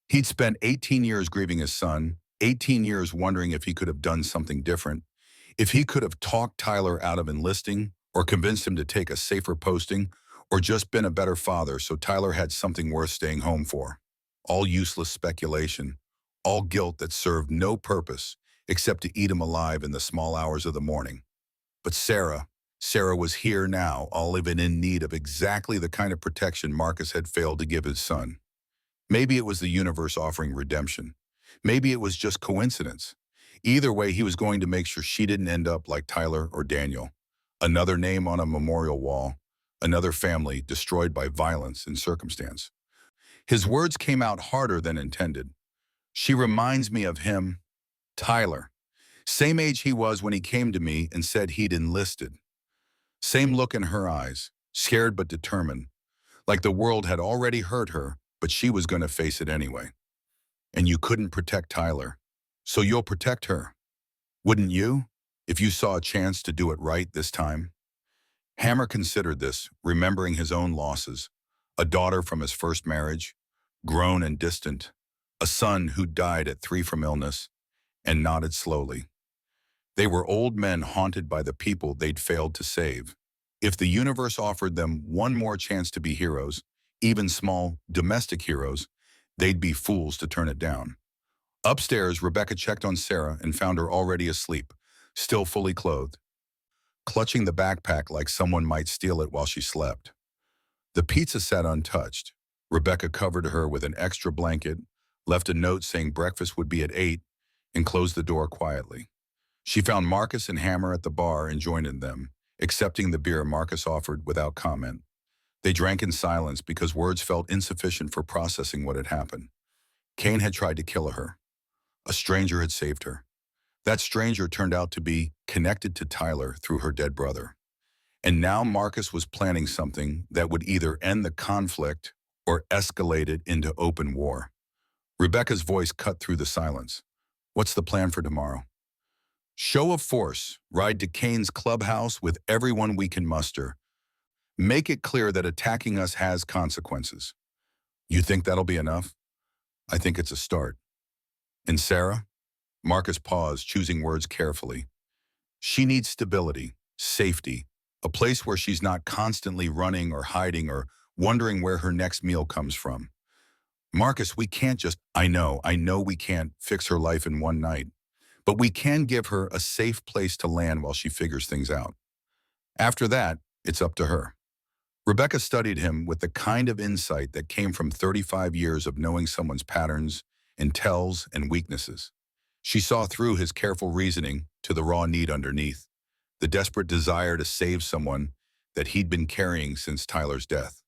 He'd spent 18 years grieving his son, 18 years wondering if he could have done something different, if he could have talked Tyler out of enlisting, or convinced him to take a safer posting, or just been a better father so Tyler had something worth staying home for. All useless speculation, all guilt that served no purpose except to eat him alive in the small hours of the morning. But Sarah was here now, all even in need of exactly the kind of protection Marcus had failed to give his son. Maybe it was the universe offering redemption. Maybe it was just coincidence. Either way, he was going to make sure she didn't end up like Tyler or Daniel. Another name on a memorial wall, another family destroyed by violence and circumstance. His words came out harder than intended. She reminds me of him, Tyler. Same age he was when he came to me and said he'd enlisted. Same look in her eyes, scared but determined, like the world had already hurt her, but she was going to face it anyway. And you couldn't protect Tyler, so you'll protect her. Wouldn't you, if you saw a chance to do it right this time? Hammer considered this, remembering his own losses. A daughter from his first marriage, grown and distant, a son who died at 3 from illness, and nodded slowly. They were old men haunted by the people they'd failed to save. If the universe offered them one more chance to be heroes, even small, domestic heroes, they'd be fools to turn it down. Upstairs, Rebecca checked on Sarah and found her already asleep, still fully clothed, clutching the backpack like someone might steal it while she slept. The pizza sat untouched. Rebecca covered her with an extra blanket, left a note saying breakfast would be at 8, and closed the door quietly. She found Marcus and Hammer at the bar and joined them, accepting the beer Marcus offered without comment. They drank in silence because words felt insufficient for processing what had happened. Kane had tried to kill her. A stranger had saved her. That stranger turned out to be connected to Tyler through her dead brother. And now Marcus was planning something that would either end the conflict or escalate it into open war. Rebecca's voice cut through the silence. What's the plan for tomorrow? Show of force. Ride to Kane's clubhouse with everyone we can muster. Make it clear that attacking us has consequences. You think that'll be enough? I think it's a start. And Sarah? Marcus paused, choosing words carefully. She needs stability, safety, a place where she's not constantly running or hiding or wondering where her next meal comes from. Marcus, we can't just, I know we can't fix her life in one night, but we can give her a safe place to land while she figures things out. After that, it's up to her. Rebecca studied him with the kind of insight that came from 35 years of knowing someone's patterns and tells and weaknesses. She saw through his careful reasoning to the raw need underneath, the desperate desire to save someone that he'd been carrying since Tyler's death.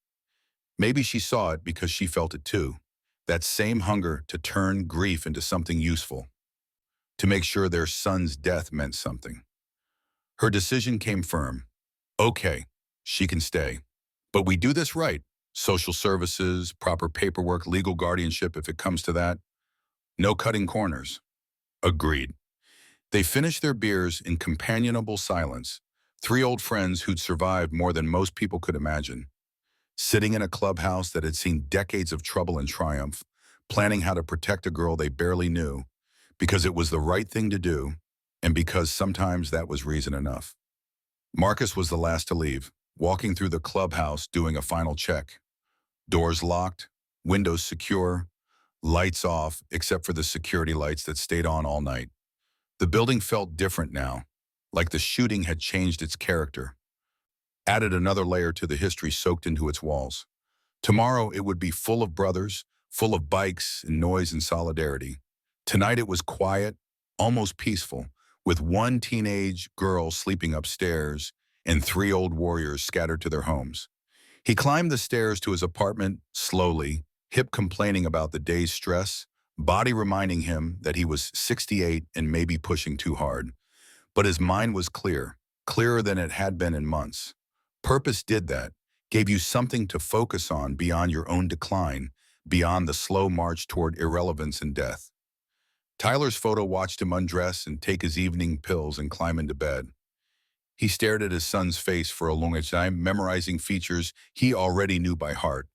Maybe she saw it because she felt it too, that same hunger to turn grief into something useful, to make sure their son's death meant something. Her decision came firm. Okay, she can stay. But we do this right. Social services, proper paperwork, legal guardianship if it comes to that. No cutting corners. Agreed. They finished their beers in companionable silence, three old friends who'd survived more than most people could imagine. Sitting in a clubhouse that had seen decades of trouble and triumph, planning how to protect a girl they barely knew, because it was the right thing to do, and because sometimes that was reason enough. Marcus was the last to leave, walking through the clubhouse doing a final check. Doors locked, windows secure, lights off except for the security lights that stayed on all night. The building felt different now, like the shooting had changed its character, added another layer to the history soaked into its walls. Tomorrow it would be full of brothers, full of bikes and noise and solidarity. Tonight it was quiet, almost peaceful, with one teenage girl sleeping upstairs and three old warriors scattered to their homes. He climbed the stairs to his apartment slowly, hip complaining about the day's stress, body reminding him that he was 68 and maybe pushing too hard. But his mind was clear, clearer than it had been in months. Purpose did that, gave you something to focus on beyond your own decline, beyond the slow march toward irrelevance and death. Tyler's photo watched him undress and take his evening pills and climb into bed. He stared at his son's face for a long time, memorizing features he already knew by heart,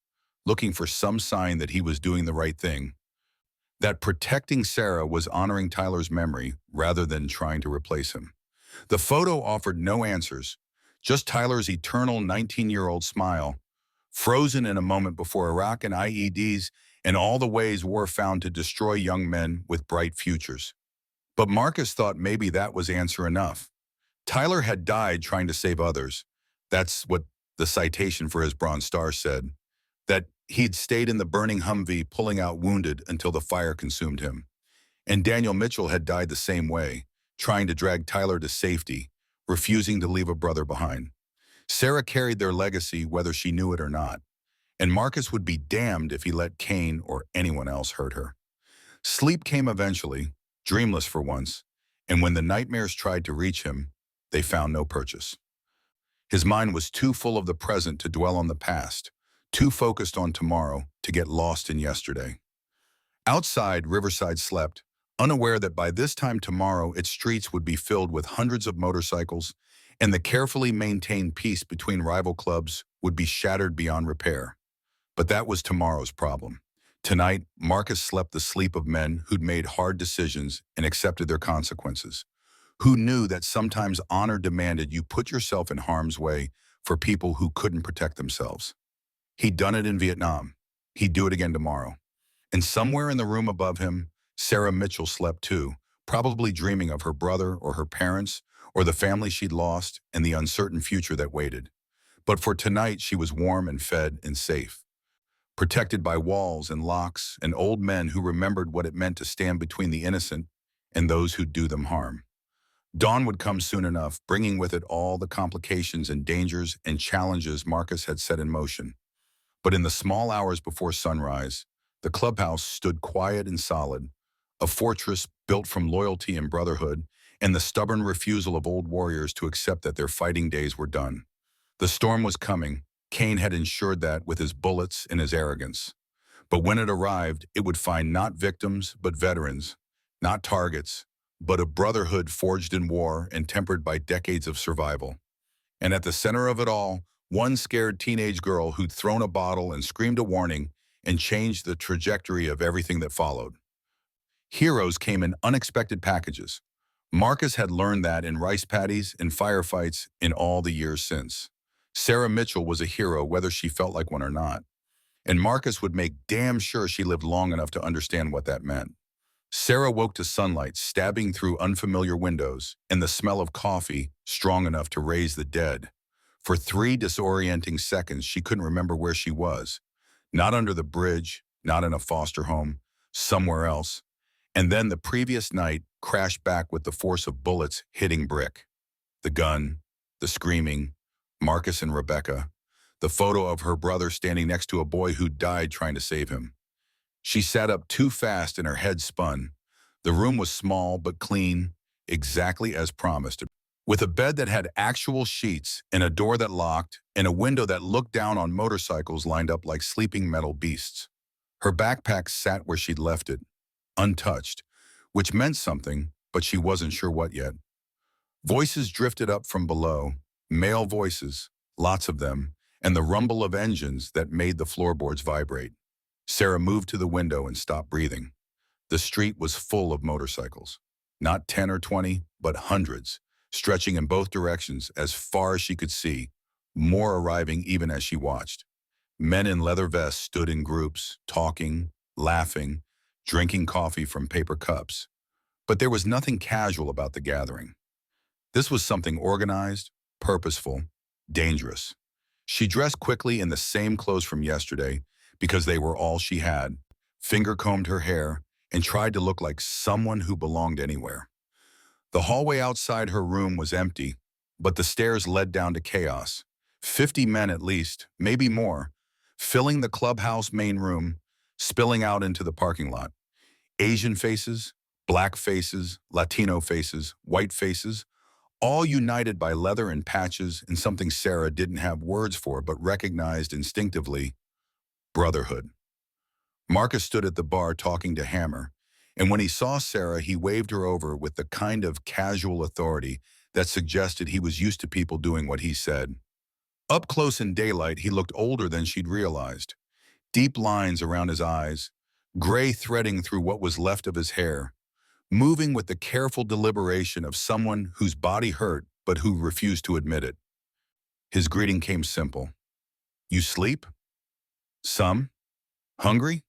looking for some sign that he was doing the right thing, that protecting Sarah was honoring Tyler's memory rather than trying to replace him. The photo offered no answers, just Tyler's eternal 19-year-old smile, frozen in a moment before Iraq and IEDs and all the ways war found to destroy young men with bright futures. But Marcus thought maybe that was answer enough. Tyler had died trying to save others. That's what the citation for his Bronze Star said, that he'd stayed in the burning Humvee pulling out wounded until the fire consumed him. And Daniel Mitchell had died the same way, trying to drag Tyler to safety, refusing to leave a brother behind. Sarah carried their legacy whether she knew it or not, and Marcus would be damned if he let Kane or anyone else hurt her. Sleep came eventually, dreamless for once, and when the nightmares tried to reach him, they found no purchase. His mind was too full of the present to dwell on the past, too focused on tomorrow to get lost in yesterday. Outside, Riverside slept, unaware that by this time tomorrow its streets would be filled with hundreds of motorcycles, and the carefully maintained peace between rival clubs would be shattered beyond repair. But that was tomorrow's problem. Tonight, Marcus slept the sleep of men who'd made hard decisions and accepted their consequences, who knew that sometimes honor demanded you put yourself in harm's way for people who couldn't protect themselves. He'd done it in Vietnam. He'd do it again tomorrow. And somewhere in the room above him, Sarah Mitchell slept too, probably dreaming of her brother or her parents or the family she'd lost and the uncertain future that waited. But for tonight, she was warm and fed and safe, protected by walls and locks and old men who remembered what it meant to stand between the innocent and those who'd do them harm. Dawn would come soon enough, bringing with it all the complications and dangers and challenges Marcus had set in motion. But in the small hours before sunrise, the clubhouse stood quiet and solid, a fortress built from loyalty and brotherhood, and the stubborn refusal of old warriors to accept that their fighting days were done. The storm was coming. Kane had ensured that with his bullets and his arrogance. But when it arrived, it would find not victims, but veterans, not targets, but a brotherhood forged in war and tempered by decades of survival. And at the center of it all, one scared teenage girl who'd thrown a bottle and screamed a warning and changed the trajectory of everything that followed. Heroes came in unexpected packages. Marcus had learned that in rice paddies and firefights in all the years since. Sarah Mitchell was a hero whether she felt like one or not. And Marcus would make damn sure she lived long enough to understand what that meant. Sarah woke to sunlight stabbing through unfamiliar windows and the smell of coffee strong enough to raise the dead. For 3 disorienting seconds, she couldn't remember where she was. Not under the bridge, not in a foster home, somewhere else. And then the previous night crashed back with the force of bullets hitting brick. The gun, the screaming, Marcus and Rebecca, the photo of her brother standing next to a boy who died trying to save him. She sat up too fast and her head spun. The room was small but clean, exactly as promised, with a bed that had actual sheets and a door that locked and a window that looked down on motorcycles lined up like sleeping metal beasts. Her backpack sat where she'd left it, untouched, which meant something, but she wasn't sure what yet. Voices drifted up from below, male voices, lots of them, and the rumble of engines that made the floorboards vibrate. Sarah moved to the window and stopped breathing. The street was full of motorcycles. Not 10 or 20, but hundreds, stretching in both directions as far as she could see, more arriving even as she watched. Men in leather vests stood in groups, talking, laughing, drinking coffee from paper cups. But there was nothing casual about the gathering. This was something organized, purposeful, dangerous. She dressed quickly in the same clothes from yesterday because they were all she had, finger-combed her hair, and tried to look like someone who belonged anywhere. The hallway outside her room was empty, but the stairs led down to chaos. 50 men at least, maybe more, filling the clubhouse main room, spilling out into the parking lot. Asian faces, black faces, Latino faces, white faces, all united by leather and patches and something Sarah didn't have words for but recognized instinctively: brotherhood. Marcus stood at the bar talking to Hammer, and when he saw Sarah, he waved her over with the kind of casual authority that suggested he was used to people doing what he said. Up close in daylight, he looked older than she'd realized. Deep lines around his eyes, gray threading through what was left of his hair, moving with the careful deliberation of someone whose body hurt but who refused to admit it. His greeting came simple. "You sleep? Some? Hungry?"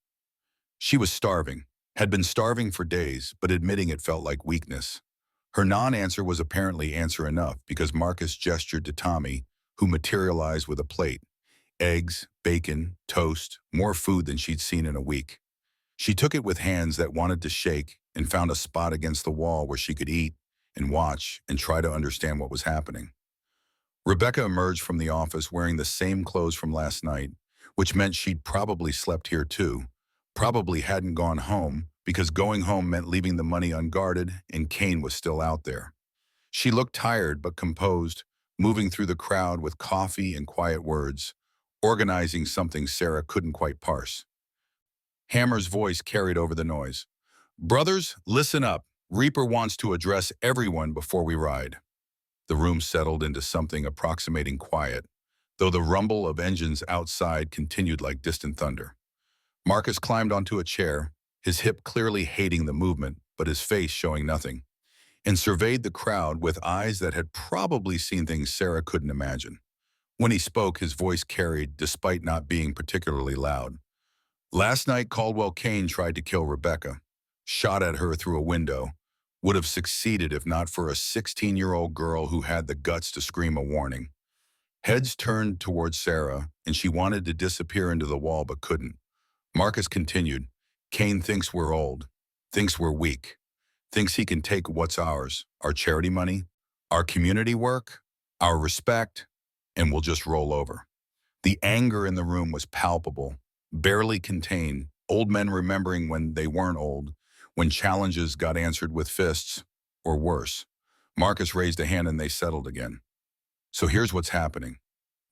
She was starving, had been starving for days, but admitting it felt like weakness. Her non-answer was apparently answer enough because Marcus gestured to Tommy, who materialized with a plate. Eggs, bacon, toast, more food than she'd seen in a week. She took it with hands that wanted to shake and found a spot against the wall where she could eat and watch and try to understand what was happening. Rebecca emerged from the office wearing the same clothes from last night, which meant she'd probably slept here too, probably hadn't gone home because going home meant leaving the money unguarded and Kane was still out there. She looked tired but composed, moving through the crowd with coffee and quiet words, organizing something Sarah couldn't quite parse. Hammer's voice carried over the noise. "Brothers, listen up. Reaper wants to address everyone before we ride." The room settled into something approximating quiet, though the rumble of engines outside continued like distant thunder. Marcus climbed onto a chair, his hip clearly hating the movement, but his face showing nothing, and surveyed the crowd with eyes that had probably seen things Sarah couldn't imagine. When he spoke, his voice carried, despite not being particularly loud. "Last night, Caldwell Kane tried to kill Rebecca, shot at her through a window, would have succeeded if not for a 16-year-old girl who had the guts to scream a warning." Heads turned towards Sarah, and she wanted to disappear into the wall but couldn't. Marcus continued, "Kane thinks we're old, thinks we're weak, thinks he can take what's ours, our charity money, our community work, our respect, and we'll just roll over." The anger in the room was palpable, barely contained, old men remembering when they weren't old, when challenges got answered with fists, or worse. Marcus raised a hand and they settled again. "So here's what's happening.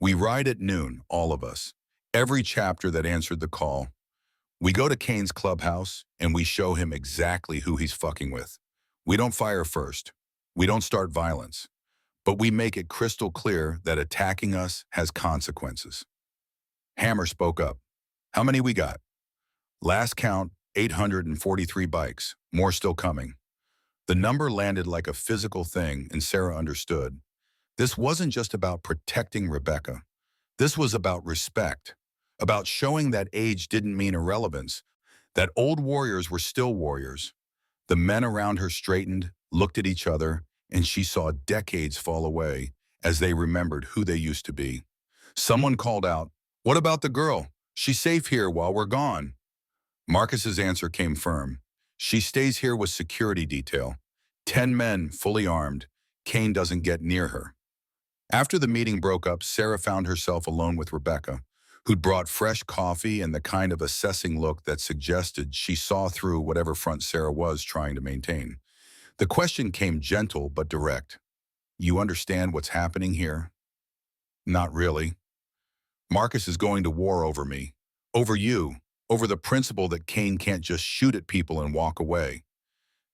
We ride at noon, all of us. Every chapter that answered the call. We go to Kane's clubhouse, and we show him exactly who he's fucking with. We don't fire first. We don't start violence. But we make it crystal clear that attacking us has consequences. Hammer spoke up. How many we got? Last count, 843 bikes. More still coming. The number landed like a physical thing, and Sarah understood. This wasn't just about protecting Rebecca. This was about respect, about showing that age didn't mean irrelevance, that old warriors were still warriors. The men around her straightened, looked at each other, and she saw decades fall away as they remembered who they used to be. Someone called out, "What about the girl? She's safe here while we're gone." Marcus's answer came firm. "She stays here with security detail. 10 men, fully armed. Kane doesn't get near her." After the meeting broke up, Sarah found herself alone with Rebecca, who'd brought fresh coffee and the kind of assessing look that suggested she saw through whatever front Sarah was trying to maintain. The question came gentle but direct. "You understand what's happening here?" "Not really." "Marcus is going to war over me, over you, over the principle that Kane can't just shoot at people and walk away."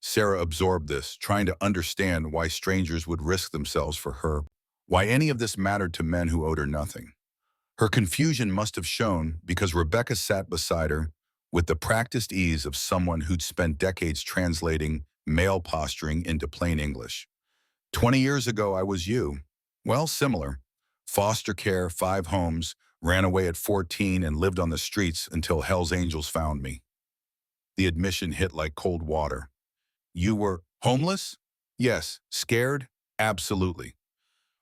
Sarah absorbed this, trying to understand why strangers would risk themselves for her, why any of this mattered to men who owed her nothing. Her confusion must have shown because Rebecca sat beside her with the practiced ease of someone who'd spent decades translating male posturing into plain English. "20 years ago, I was you." "Well, similar. Foster care, 5 homes, ran away at 14 and lived on the streets until Hell's Angels found me." The admission hit like cold water. "You were homeless?" "Yes. Scared?" "Absolutely.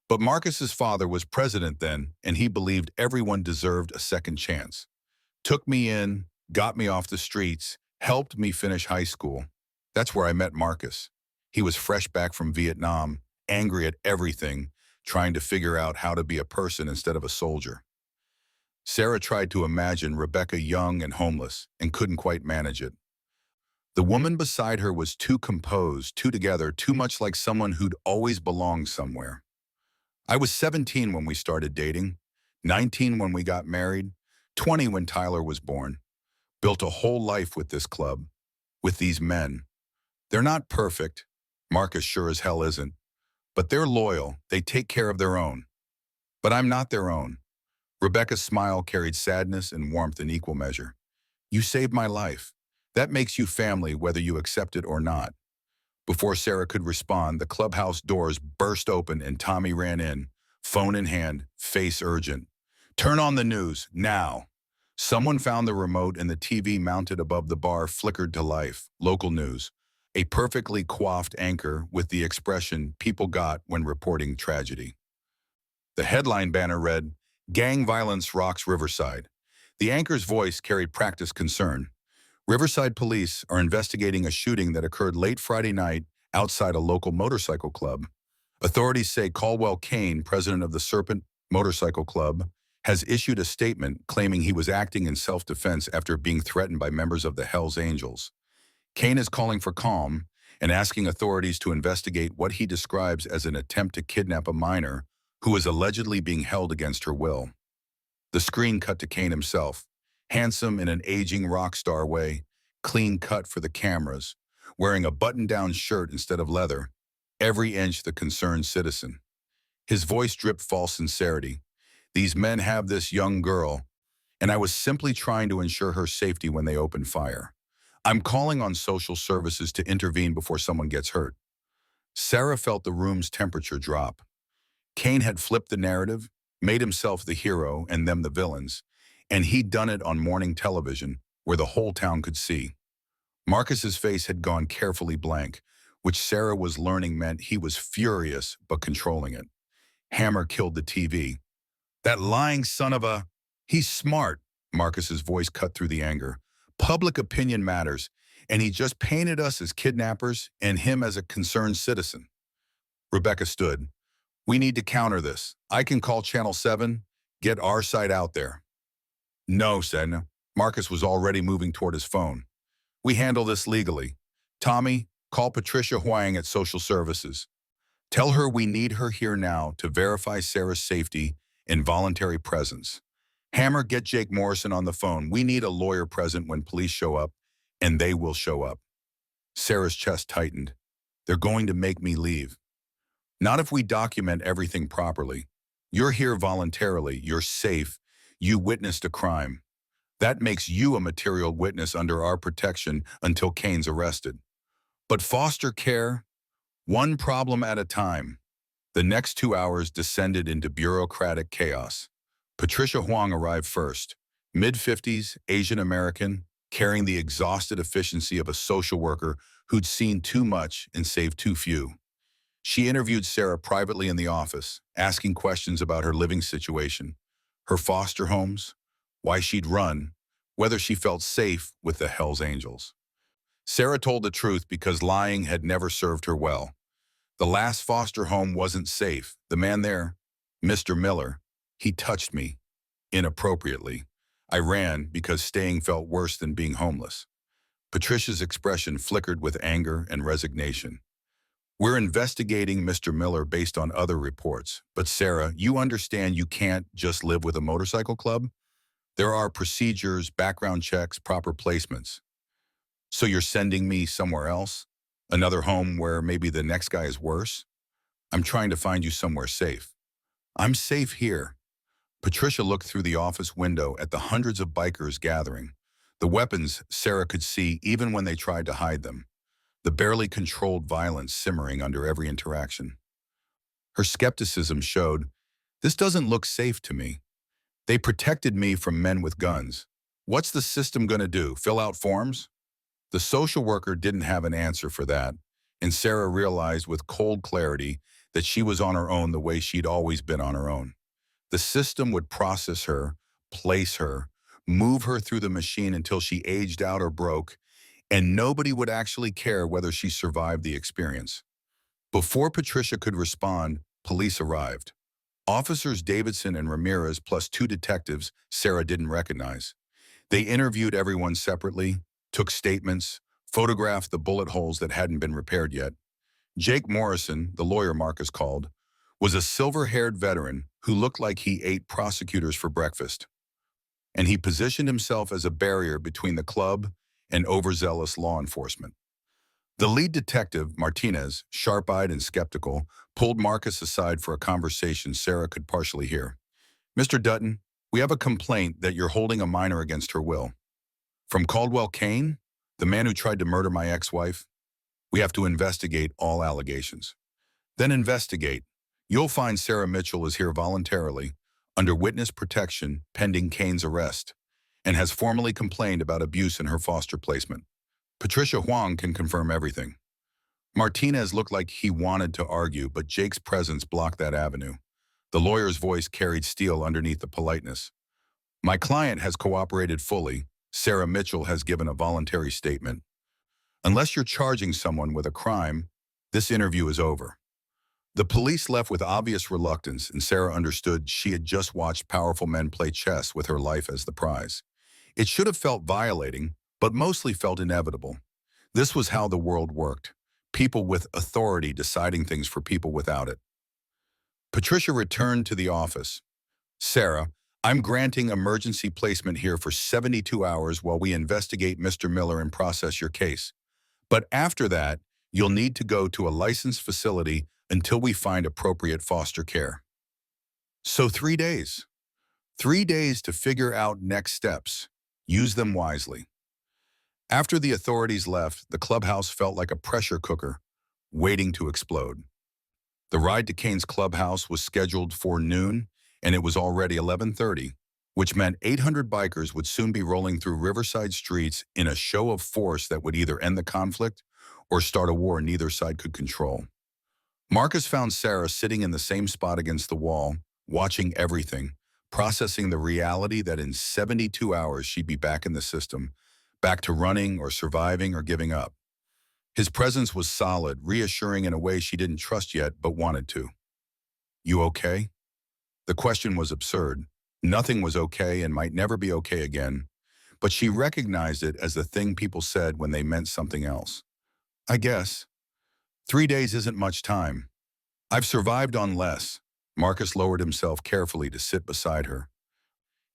But Marcus's father was president then, and he believed everyone deserved a second chance. Took me in, got me off the streets, helped me finish high school. That's where I met Marcus. He was fresh back from Vietnam, angry at everything, trying to figure out how to be a person instead of a soldier." Sarah tried to imagine Rebecca young and homeless and couldn't quite manage it. The woman beside her was too composed, too together, too much like someone who'd always belonged somewhere. "I was 17 when we started dating, 19 when we got married, 20 when Tyler was born. Built a whole life with this club, with these men. They're not perfect. Marcus sure as hell isn't. But they're loyal. They take care of their own. But I'm not their own." Rebecca's smile carried sadness and warmth in equal measure. "You saved my life. That makes you family whether you accept it or not." Before Sarah could respond, the clubhouse doors burst open and Tommy ran in, phone in hand, face urgent. "Turn on the news, now." Someone found the remote and the TV mounted above the bar flickered to life. Local news. A perfectly coiffed anchor with the expression people got when reporting tragedy. The headline banner read, "Gang Violence Rocks Riverside." The anchor's voice carried practiced concern. "Riverside police are investigating a shooting that occurred late Friday night outside a local motorcycle club. Authorities say Caldwell Kane, president of the Serpent Motorcycle Club, has issued a statement claiming he was acting in self-defense after being threatened by members of the Hells Angels. Kane is calling for calm and asking authorities to investigate what he describes as an attempt to kidnap a minor who is allegedly being held against her will." The screen cut to Kane himself, handsome in an aging rock star way, clean cut for the cameras, wearing a button-down shirt instead of leather, every inch the concerned citizen. His voice dripped false sincerity. "These men have this young girl, and I was simply trying to ensure her safety when they opened fire. I'm calling on social services to intervene before someone gets hurt." Sarah felt the room's temperature drop. Kane had flipped the narrative, made himself the hero and them the villains, and he'd done it on morning television where the whole town could see. Marcus's face had gone carefully blank, which Sarah was learning meant he was furious but controlling it. Hammer killed the TV. "That lying son of a—" "He's smart," Marcus's voice cut through the anger. "Public opinion matters, and he just painted us as kidnappers and him as a concerned citizen." Rebecca stood. "We need to counter this. I can call Channel 7, get our side out there." "No," said Marcus was already moving toward his phone. "We handle this legally. Tommy, call Patricia Huang at Social Services. Tell her we need her here now to verify Sarah's safety involuntary presence. Hammer, get Jake Morrison on the phone. We need a lawyer present when police show up, and they will show up. Sarah's chest tightened. They're going to make me leave. Not if we document everything properly. You're here voluntarily. You're safe. You witnessed a crime. That makes you a material witness under our protection until Kane's arrested. But foster care, one problem at a time. The next 2 hours descended into bureaucratic chaos. Patricia Huang arrived first, mid-50s, Asian American, carrying the exhausted efficiency of a social worker who'd seen too much and saved too few. She interviewed Sarah privately in the office, asking questions about her living situation, her foster homes, why she'd run, whether she felt safe with the Hells Angels. Sarah told the truth because lying had never served her well. The last foster home wasn't safe. The man there, Mr. Miller, he touched me inappropriately. I ran because staying felt worse than being homeless. Patricia's expression flickered with anger and resignation. We're investigating Mr. Miller based on other reports. But Sarah, you understand you can't just live with a motorcycle club? There are procedures, background checks, proper placements. So you're sending me somewhere else? Another home where maybe the next guy is worse? I'm trying to find you somewhere safe. I'm safe here. Patricia looked through the office window at the hundreds of bikers gathering. The weapons Sarah could see even when they tried to hide them. The barely controlled violence simmering under every interaction. Her skepticism showed, this doesn't look safe to me. They protected me from men with guns. What's the system going to do, fill out forms? The social worker didn't have an answer for that, and Sarah realized with cold clarity that she was on her own the way she'd always been on her own. The system would process her, place her, move her through the machine until she aged out or broke, and nobody would actually care whether she survived the experience. Before Patricia could respond, police arrived. Officers Davidson and Ramirez plus 2 detectives Sarah didn't recognize. They interviewed everyone separately, took statements, photographed the bullet holes that hadn't been repaired yet. Jake Morrison, the lawyer Marcus called, was a silver-haired veteran who looked like he ate prosecutors for breakfast. And he positioned himself as a barrier between the club and overzealous law enforcement. The lead detective, Martinez, sharp-eyed and skeptical, pulled Marcus aside for a conversation Sarah could partially hear. Mr. Dutton, we have a complaint that you're holding a minor against her will. From Caldwell Kane, the man who tried to murder my ex-wife? We have to investigate all allegations. Then investigate. You'll find Sarah Mitchell is here voluntarily, under witness protection pending Kane's arrest, and has formally complained about abuse in her foster placement. Patricia Huang can confirm everything. Martinez looked like he wanted to argue, but Jake's presence blocked that avenue. The lawyer's voice carried steel underneath the politeness. My client has cooperated fully. Sarah Mitchell has given a voluntary statement. Unless you're charging someone with a crime, this interview is over. The police left with obvious reluctance, and Sarah understood she had just watched powerful men play chess with her life as the prize. It should have felt violating, but mostly felt inevitable. This was how the world worked. People with authority deciding things for people without it. Patricia returned to the office. Sarah, I'm granting emergency placement here for 72 hours while we investigate Mr. Miller and process your case. But after that, you'll need to go to a licensed facility until we find appropriate foster care. So 3 days. 3 days to figure out next steps. Use them wisely. After the authorities left, the clubhouse felt like a pressure cooker, waiting to explode. The ride to Kane's clubhouse was scheduled for noon, and it was already 11:30, which meant 800 bikers would soon be rolling through Riverside streets in a show of force that would either end the conflict or start a war neither side could control. Marcus found Sarah sitting in the same spot against the wall, watching everything, processing the reality that in 72 hours she'd be back in the system, back to running or surviving or giving up. His presence was solid, reassuring in a way she didn't trust yet but wanted to. You okay? The question was absurd. Nothing was okay and might never be okay again, but she recognized it as the thing people said when they meant something else. I guess. 3 days isn't much time. I've survived on less. Marcus lowered himself carefully to sit beside her,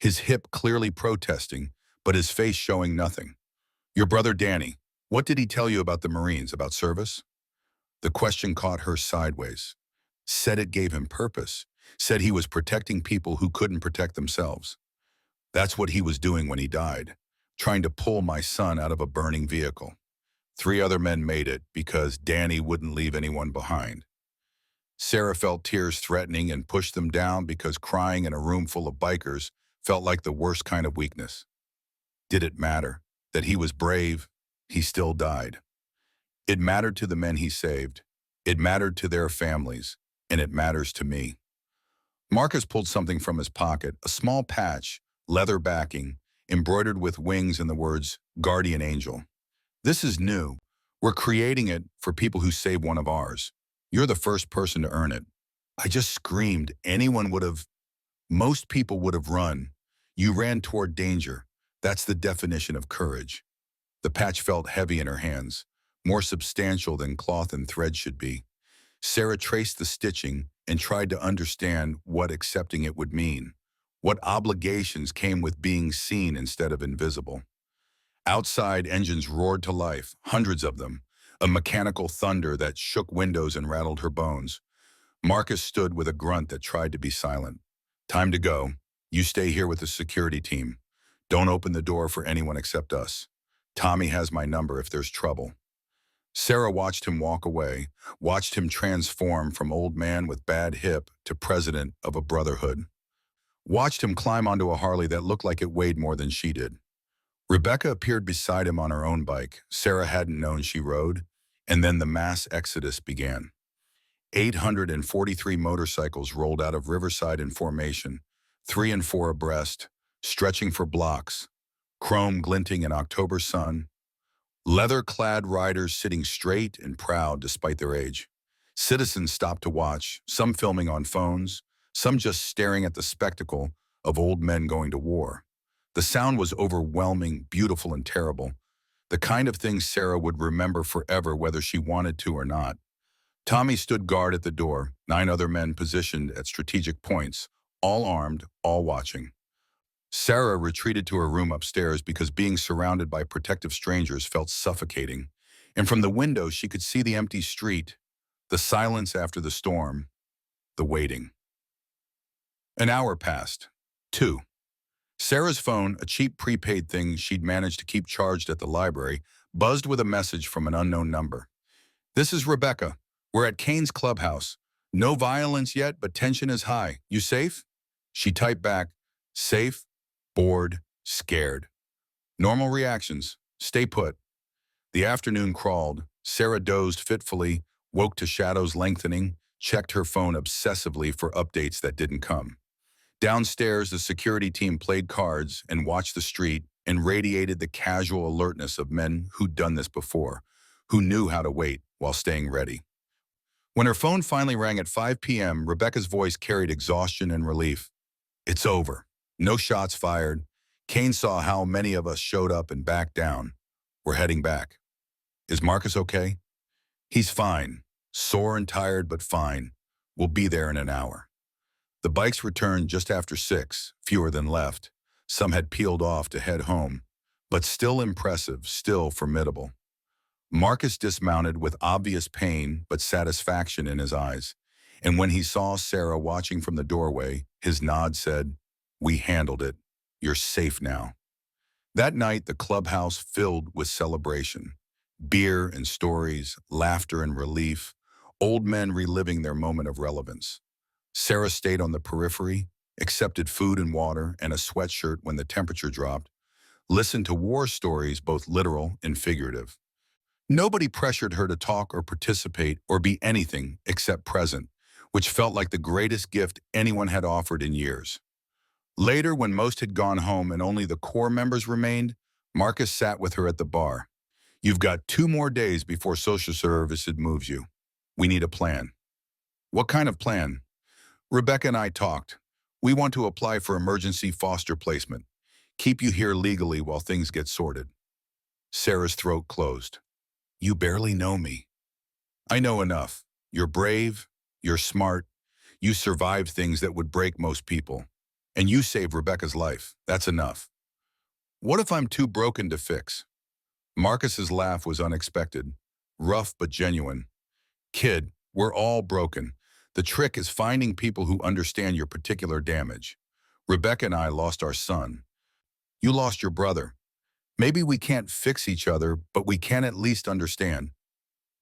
his hip clearly protesting, but his face showing nothing. Your brother Danny, what did he tell you about the Marines, about service? The question caught her sideways. Said it gave him purpose. Said he was protecting people who couldn't protect themselves. That's what he was doing when he died, trying to pull my son out of a burning vehicle. 3 other men made it because Danny wouldn't leave anyone behind. Sarah felt tears threatening and pushed them down because crying in a room full of bikers felt like the worst kind of weakness. Did it matter that he was brave? He still died. It mattered to the men he saved. It mattered to their families, and it matters to me. Marcus pulled something from his pocket, a small patch, leather backing, embroidered with wings and the words, Guardian Angel. This is new. We're creating it for people who save one of ours. You're the first person to earn it. I just screamed. Most people would have run. You ran toward danger. That's the definition of courage. The patch felt heavy in her hands, more substantial than cloth and thread should be. Sarah traced the stitching and tried to understand what accepting it would mean, what obligations came with being seen instead of invisible. Outside, engines roared to life, hundreds of them, a mechanical thunder that shook windows and rattled her bones. Marcus stood with a grunt that tried to be silent. Time to go. You stay here with the security team. Don't open the door for anyone except us. Tommy has my number if there's trouble. Sarah watched him walk away, watched him transform from old man with bad hip to president of a brotherhood. Watched him climb onto a Harley that looked like it weighed more than she did. Rebecca appeared beside him on her own bike. Sarah hadn't known she rode, and then the mass exodus began. 843 motorcycles rolled out of Riverside in formation, 3 and 4 abreast, stretching for blocks, chrome glinting in October sun, leather-clad riders sitting straight and proud despite their age. Citizens stopped to watch, some filming on phones, some just staring at the spectacle of old men going to war. The sound was overwhelming, beautiful, and terrible, the kind of thing Sarah would remember forever whether she wanted to or not. Tommy stood guard at the door, 9 other men positioned at strategic points, all armed, all watching. Sarah retreated to her room upstairs because being surrounded by protective strangers felt suffocating, and from the window she could see the empty street, the silence after the storm, the waiting. An hour passed. 2. Sarah's phone, a cheap prepaid thing she'd managed to keep charged at the library, buzzed with a message from an unknown number. This is Rebecca. We're at Kane's clubhouse. No violence yet, but tension is high. You safe? She typed back, safe, bored, scared. Normal reactions. Stay put. The afternoon crawled. Sarah dozed fitfully, woke to shadows lengthening, checked her phone obsessively for updates that didn't come. Downstairs, the security team played cards and watched the street and radiated the casual alertness of men who'd done this before, who knew how to wait while staying ready. When her phone finally rang at 5 p.m., Rebecca's voice carried exhaustion and relief. It's over. No shots fired. Kane saw how many of us showed up and backed down. We're heading back. Is Marcus okay? He's fine. Sore and tired, but fine. We'll be there in an hour. The bikes returned just after 6, fewer than left. Some had peeled off to head home, but still impressive, still formidable. Marcus dismounted with obvious pain but satisfaction in his eyes, and when he saw Sarah watching from the doorway, his nod said, We handled it. You're safe now. That night, the clubhouse filled with celebration. Beer and stories, laughter and relief, old men reliving their moment of relevance. Sarah stayed on the periphery, accepted food and water and a sweatshirt when the temperature dropped, listened to war stories, both literal and figurative. Nobody pressured her to talk or participate or be anything except present, which felt like the greatest gift anyone had offered in years. Later, when most had gone home and only the core members remained, Marcus sat with her at the bar. You've got 2 more days before social services moves you. We need a plan. What kind of plan? Rebecca and I talked. We want to apply for emergency foster placement. Keep you here legally while things get sorted. Sarah's throat closed. You barely know me. I know enough. You're brave. You're smart. You survived things that would break most people. And you saved Rebecca's life. That's enough. What if I'm too broken to fix? Marcus's laugh was unexpected, rough but genuine. Kid, we're all broken. The trick is finding people who understand your particular damage. Rebecca and I lost our son. You lost your brother. Maybe we can't fix each other, but we can at least understand.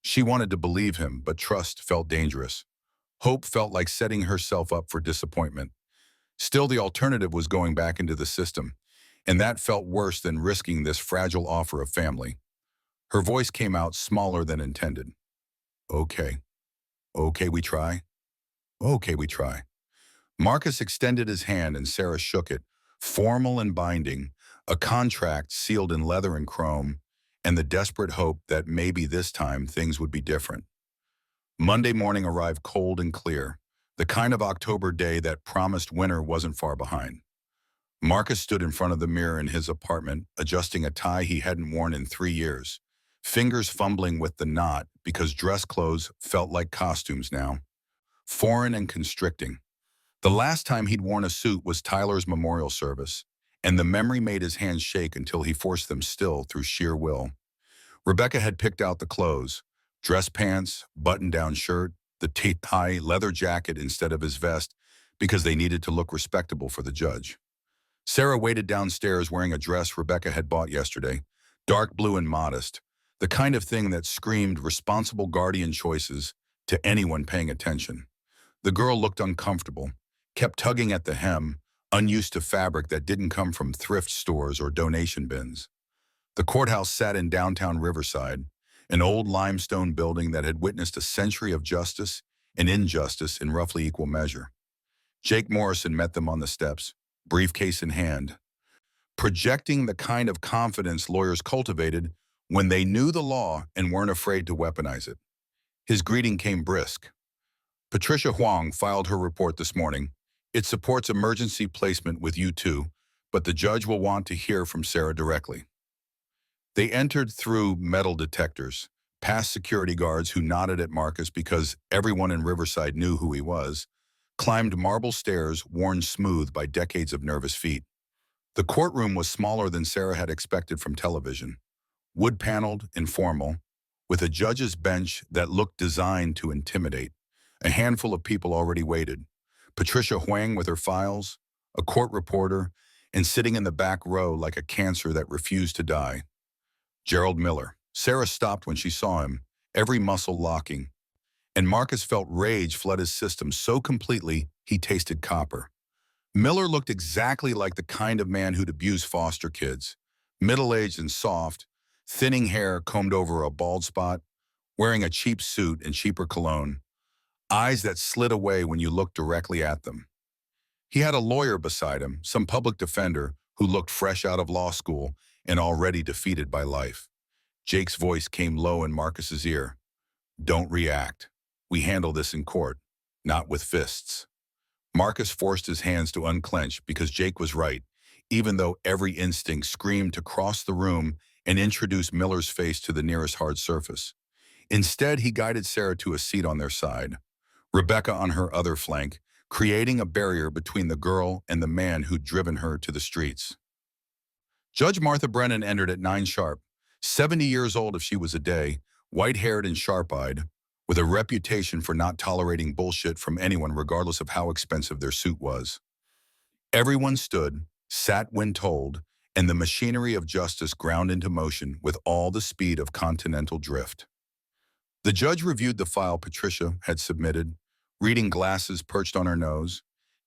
She wanted to believe him, but trust felt dangerous. Hope felt like setting herself up for disappointment. Still, the alternative was going back into the system, and that felt worse than risking this fragile offer of family. Her voice came out smaller than intended. Okay. Okay, we try. Okay, we try. Marcus extended his hand and Sarah shook it, formal and binding, a contract sealed in leather and chrome, and the desperate hope that maybe this time things would be different. Monday morning arrived cold and clear, the kind of October day that promised winter wasn't far behind. Marcus stood in front of the mirror in his apartment, adjusting a tie he hadn't worn in 3 years, fingers fumbling with the knot because dress clothes felt like costumes now, foreign and constricting. The last time he'd worn a suit was Tyler's memorial service, and the memory made his hands shake until he forced them still through sheer will. Rebecca had picked out the clothes, dress pants, button-down shirt, the tie, leather jacket instead of his vest, because they needed to look respectable for the judge. Sarah waited downstairs wearing a dress Rebecca had bought yesterday, dark blue and modest, the kind of thing that screamed responsible guardian choices to anyone paying attention. The girl looked uncomfortable, kept tugging at the hem, unused to fabric that didn't come from thrift stores or donation bins. The courthouse sat in downtown Riverside, an old limestone building that had witnessed a century of justice and injustice in roughly equal measure. Jake Morrison met them on the steps, briefcase in hand, projecting the kind of confidence lawyers cultivated when they knew the law and weren't afraid to weaponize it. His greeting came brisk. Patricia Huang filed her report this morning. It supports emergency placement with you two, but the judge will want to hear from Sarah directly. They entered through metal detectors, past security guards who nodded at Marcus because everyone in Riverside knew who he was, climbed marble stairs worn smooth by decades of nervous feet. The courtroom was smaller than Sarah had expected from television, wood-paneled, informal, with a judge's bench that looked designed to intimidate. A handful of people already waited. Patricia Huang with her files, a court reporter, and sitting in the back row like a cancer that refused to die. Gerald Miller. Sarah stopped when she saw him, every muscle locking, and Marcus felt rage flood his system so completely he tasted copper. Miller looked exactly like the kind of man who'd abuse foster kids, middle-aged and soft, thinning hair combed over a bald spot, wearing a cheap suit and cheaper cologne, eyes that slid away when you looked directly at them. He had a lawyer beside him, some public defender who looked fresh out of law school and already defeated by life. Jake's voice came low in Marcus's ear. Don't react. We handle this in court, not with fists. Marcus forced his hands to unclench because Jake was right, even though every instinct screamed to cross the room and introduce Miller's face to the nearest hard surface. Instead, he guided Sarah to a seat on their side, Rebecca on her other flank, creating a barrier between the girl and the man who'd driven her to the streets. Judge Martha Brennan entered at 9 sharp, 70 years old if she was a day, white-haired and sharp-eyed, with a reputation for not tolerating bullshit from anyone regardless of how expensive their suit was. Everyone stood, sat when told, and the machinery of justice ground into motion with all the speed of continental drift. The judge reviewed the file Patricia had submitted, reading glasses perched on her nose,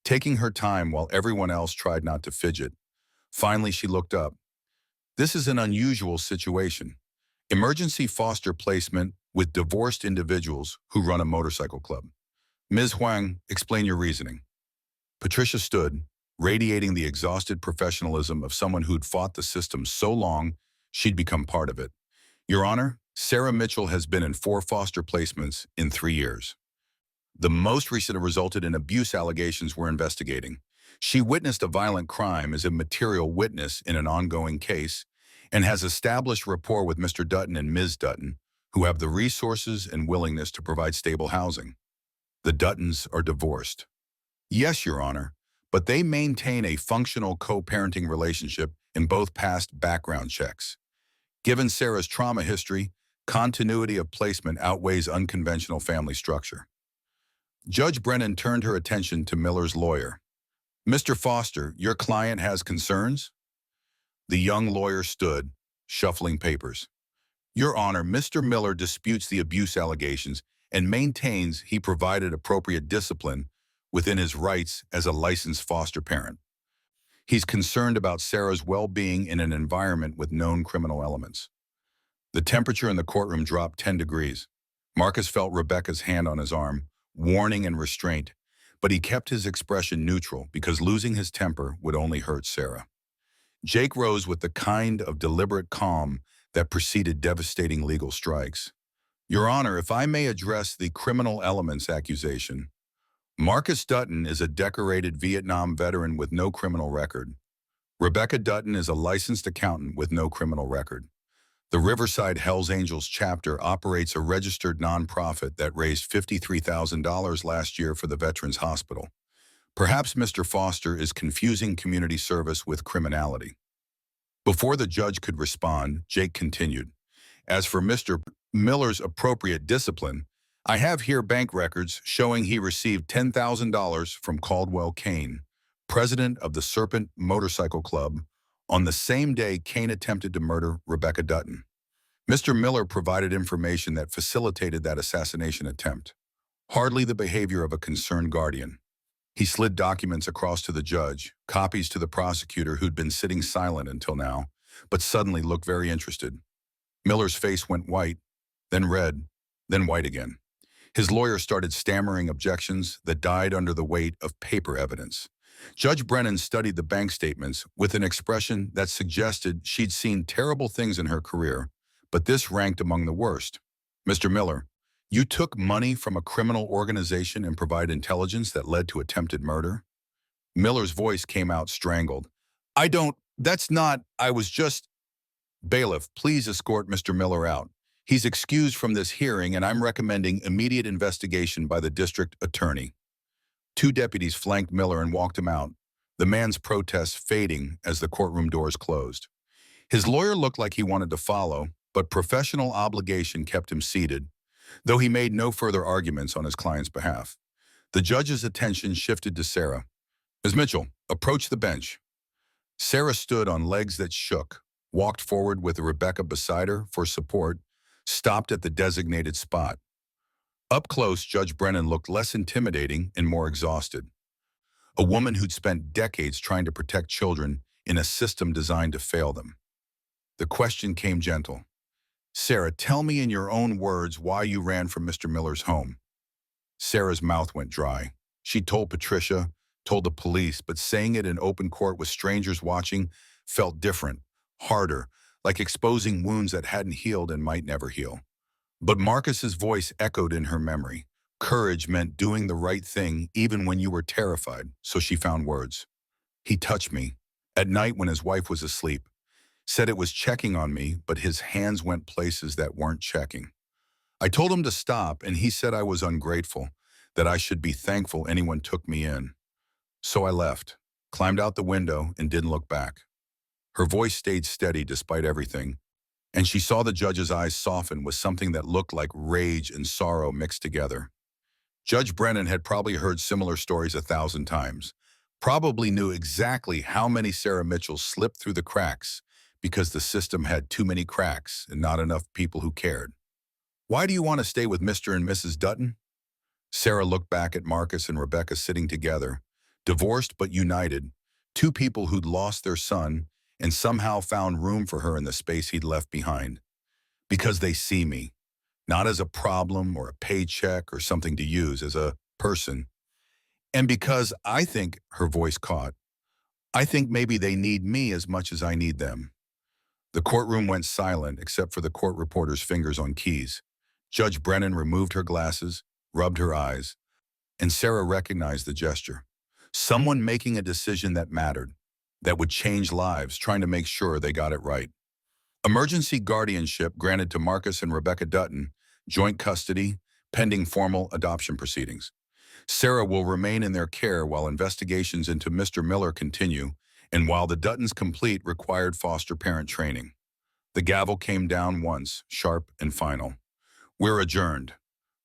taking her time while everyone else tried not to fidget. Finally, she looked up. This is an unusual situation. Emergency foster placement with divorced individuals who run a motorcycle club. Ms. Huang, explain your reasoning. Patricia stood, radiating the exhausted professionalism of someone who'd fought the system so long she'd become part of it. Your Honor, Sarah Mitchell has been in 4 foster placements in 3 years. The most recent resulted in abuse allegations we're investigating. She witnessed a violent crime as a material witness in an ongoing case and has established rapport with Mr. Dutton and Ms. Dutton, who have the resources and willingness to provide stable housing. The Duttons are divorced. Yes, Your Honor, but they maintain a functional co-parenting relationship in both past background checks. Given Sarah's trauma history, continuity of placement outweighs unconventional family structure. Judge Brennan turned her attention to Miller's lawyer. Mr. Foster, your client has concerns? The young lawyer stood, shuffling papers. Your Honor, Mr. Miller disputes the abuse allegations and maintains he provided appropriate discipline within his rights as a licensed foster parent. He's concerned about Sarah's well-being in an environment with known criminal elements. The temperature in the courtroom dropped 10 degrees. Marcus felt Rebecca's hand on his arm, warning and restraint, but he kept his expression neutral because losing his temper would only hurt Sarah. Jake rose with the kind of deliberate calm that preceded devastating legal strikes. Your Honor, if I may address the criminal elements accusation, Marcus Dutton is a decorated Vietnam veteran with no criminal record. Rebecca Dutton is a licensed accountant with no criminal record. The Riverside Hells Angels chapter operates a registered nonprofit that raised $53,000 last year for the Veterans Hospital. Perhaps Mr. Foster is confusing community service with criminality. Before the judge could respond, Jake continued. As for Mr. Miller's appropriate discipline, I have here bank records showing he received $10,000 from Caldwell Kane, president of the Serpent Motorcycle Club, on the same day Kane attempted to murder Rebecca Dutton. Mr. Miller provided information that facilitated that assassination attempt. Hardly the behavior of a concerned guardian. He slid documents across to the judge, copies to the prosecutor who'd been sitting silent until now, but suddenly looked very interested. Miller's face went white, then red, then white again. His lawyer started stammering objections that died under the weight of paper evidence. Judge Brennan studied the bank statements with an expression that suggested she'd seen terrible things in her career, but this ranked among the worst. Mr. Miller, you took money from a criminal organization and provided intelligence that led to attempted murder? Miller's voice came out strangled. I was just... Bailiff, please escort Mr. Miller out. He's excused from this hearing and I'm recommending immediate investigation by the district attorney. Two deputies flanked Miller and walked him out, the man's protests fading as the courtroom doors closed. His lawyer looked like he wanted to follow, but professional obligation kept him seated, though he made no further arguments on his client's behalf. The judge's attention shifted to Sarah. Ms. Mitchell, approach the bench. Sarah stood on legs that shook, walked forward with Rebecca beside her for support, stopped at the designated spot. Up close, Judge Brennan looked less intimidating and more exhausted. A woman who'd spent decades trying to protect children in a system designed to fail them. The question came gentle. Sarah, tell me in your own words why you ran from Mr. Miller's home. Sarah's mouth went dry. She told Patricia, told the police, but saying it in open court with strangers watching felt different, harder, like exposing wounds that hadn't healed and might never heal. But Marcus's voice echoed in her memory. Courage meant doing the right thing even when you were terrified, so she found words. He touched me, at night when his wife was asleep. Said it was checking on me, but his hands went places that weren't checking. I told him to stop, and he said I was ungrateful, that I should be thankful anyone took me in. So I left, climbed out the window, and didn't look back. Her voice stayed steady despite everything, and she saw the judge's eyes soften with something that looked like rage and sorrow mixed together. Judge Brennan had probably heard similar stories 1,000 times, probably knew exactly how many Sarah Mitchells slipped through the cracks because the system had too many cracks and not enough people who cared. Why do you want to stay with Mr. and Mrs. Dutton? Sarah looked back at Marcus and Rebecca sitting together, divorced but united, two people who'd lost their son and somehow found room for her in the space he'd left behind. Because they see me, not as a problem or a paycheck or something to use, as a person. And because I think, her voice caught, I think maybe they need me as much as I need them. The courtroom went silent except for the court reporter's fingers on keys. Judge Brennan removed her glasses, rubbed her eyes, and Sarah recognized the gesture. Someone making a decision that mattered, that would change lives, trying to make sure they got it right. Emergency guardianship granted to Marcus and Rebecca Dutton, joint custody, pending formal adoption proceedings. Sarah will remain in their care while investigations into Mr. Miller continue and while the Duttons complete required foster parent training. The gavel came down once, sharp and final. We're adjourned.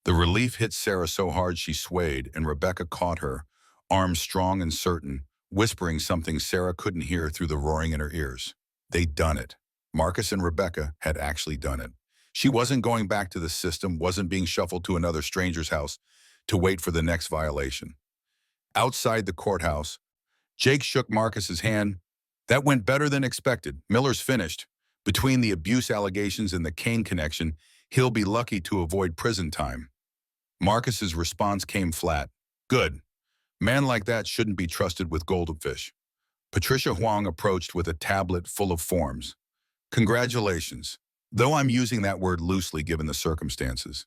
The relief hit Sarah so hard she swayed, and Rebecca caught her, arms strong and certain, whispering something Sarah couldn't hear through the roaring in her ears. They'd done it. Marcus and Rebecca had actually done it. She wasn't going back to the system, wasn't being shuffled to another stranger's house to wait for the next violation. Outside the courthouse, Jake shook Marcus's hand. That went better than expected. Miller's finished. Between the abuse allegations and the Kane connection, he'll be lucky to avoid prison time. Marcus's response came flat. Good. Man like that shouldn't be trusted with goldfish. Patricia Huang approached with a tablet full of forms. Congratulations. Though I'm using that word loosely given the circumstances.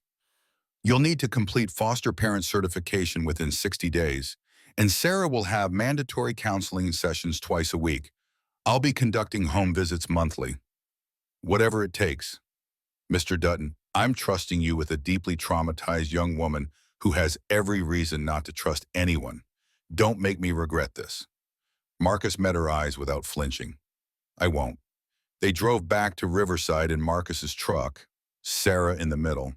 You'll need to complete foster parent certification within 60 days, and Sarah will have mandatory counseling sessions twice a week. I'll be conducting home visits monthly. Whatever it takes. Mr. Dutton, I'm trusting you with a deeply traumatized young woman who has every reason not to trust anyone. Don't make me regret this. Marcus met her eyes without flinching. I won't. They drove back to Riverside in Marcus's truck, Sarah in the middle,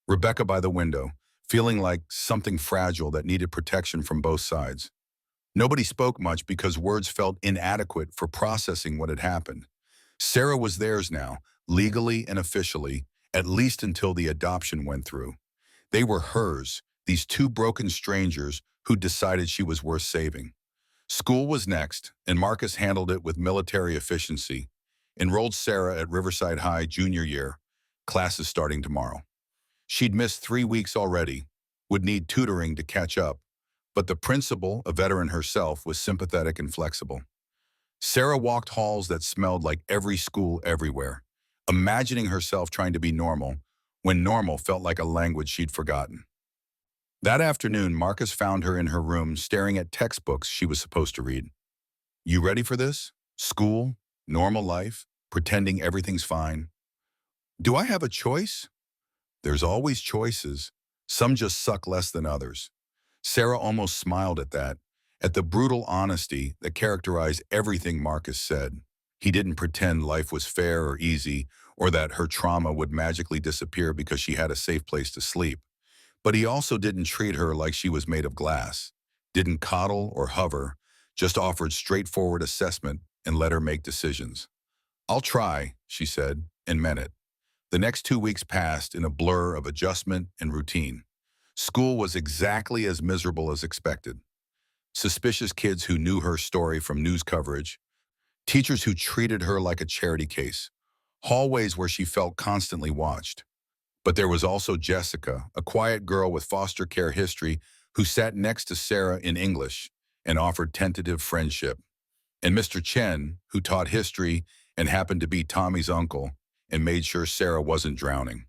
Rebecca by the window, feeling like something fragile that needed protection from both sides. Nobody spoke much because words felt inadequate for processing what had happened. Sarah was theirs now, legally and officially, at least until the adoption went through. They were hers, these two broken strangers who decided she was worth saving. School was next, and Marcus handled it with military efficiency. Enrolled Sarah at Riverside High junior year, classes starting tomorrow. She'd missed 3 weeks already, would need tutoring to catch up, but the principal, a veteran herself, was sympathetic and flexible. Sarah walked halls that smelled like every school everywhere, imagining herself trying to be normal, when normal felt like a language she'd forgotten. That afternoon, Marcus found her in her room staring at textbooks she was supposed to read. You ready for this? School? Normal life? Pretending everything's fine? Do I have a choice? There's always choices. Some just suck less than others. Sarah almost smiled at that, at the brutal honesty that characterized everything Marcus said. He didn't pretend life was fair or easy, or that her trauma would magically disappear because she had a safe place to sleep. But he also didn't treat her like she was made of glass, didn't coddle or hover, just offered straightforward assessment and let her make decisions. I'll try, she said, and meant it. The next 2 weeks passed in a blur of adjustment and routine. School was exactly as miserable as expected. Suspicious kids who knew her story from news coverage, teachers who treated her like a charity case, hallways where she felt constantly watched. But there was also Jessica, a quiet girl with foster care history who sat next to Sarah in English and offered tentative friendship. And Mr. Chen, who taught history and happened to be Tommy's uncle and made sure Sarah wasn't drowning.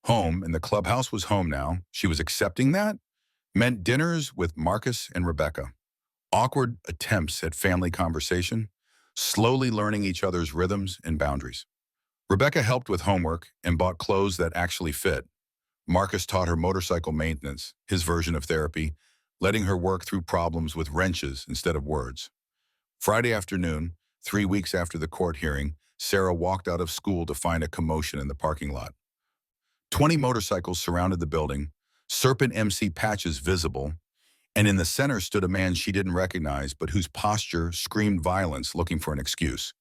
Home, and the clubhouse was home now. She was accepting that? Meant dinners with Marcus and Rebecca. Awkward attempts at family conversation, slowly learning each other's rhythms and boundaries. Rebecca helped with homework and bought clothes that actually fit. Marcus taught her motorcycle maintenance, his version of therapy, letting her work through problems with wrenches instead of words. Friday afternoon, 3 weeks after the court hearing, Sarah walked out of school to find a commotion in the parking lot. 20 motorcycles surrounded the building, Serpent MC patches visible, and in the center stood a man she didn't recognize but whose posture screamed violence, looking for an excuse.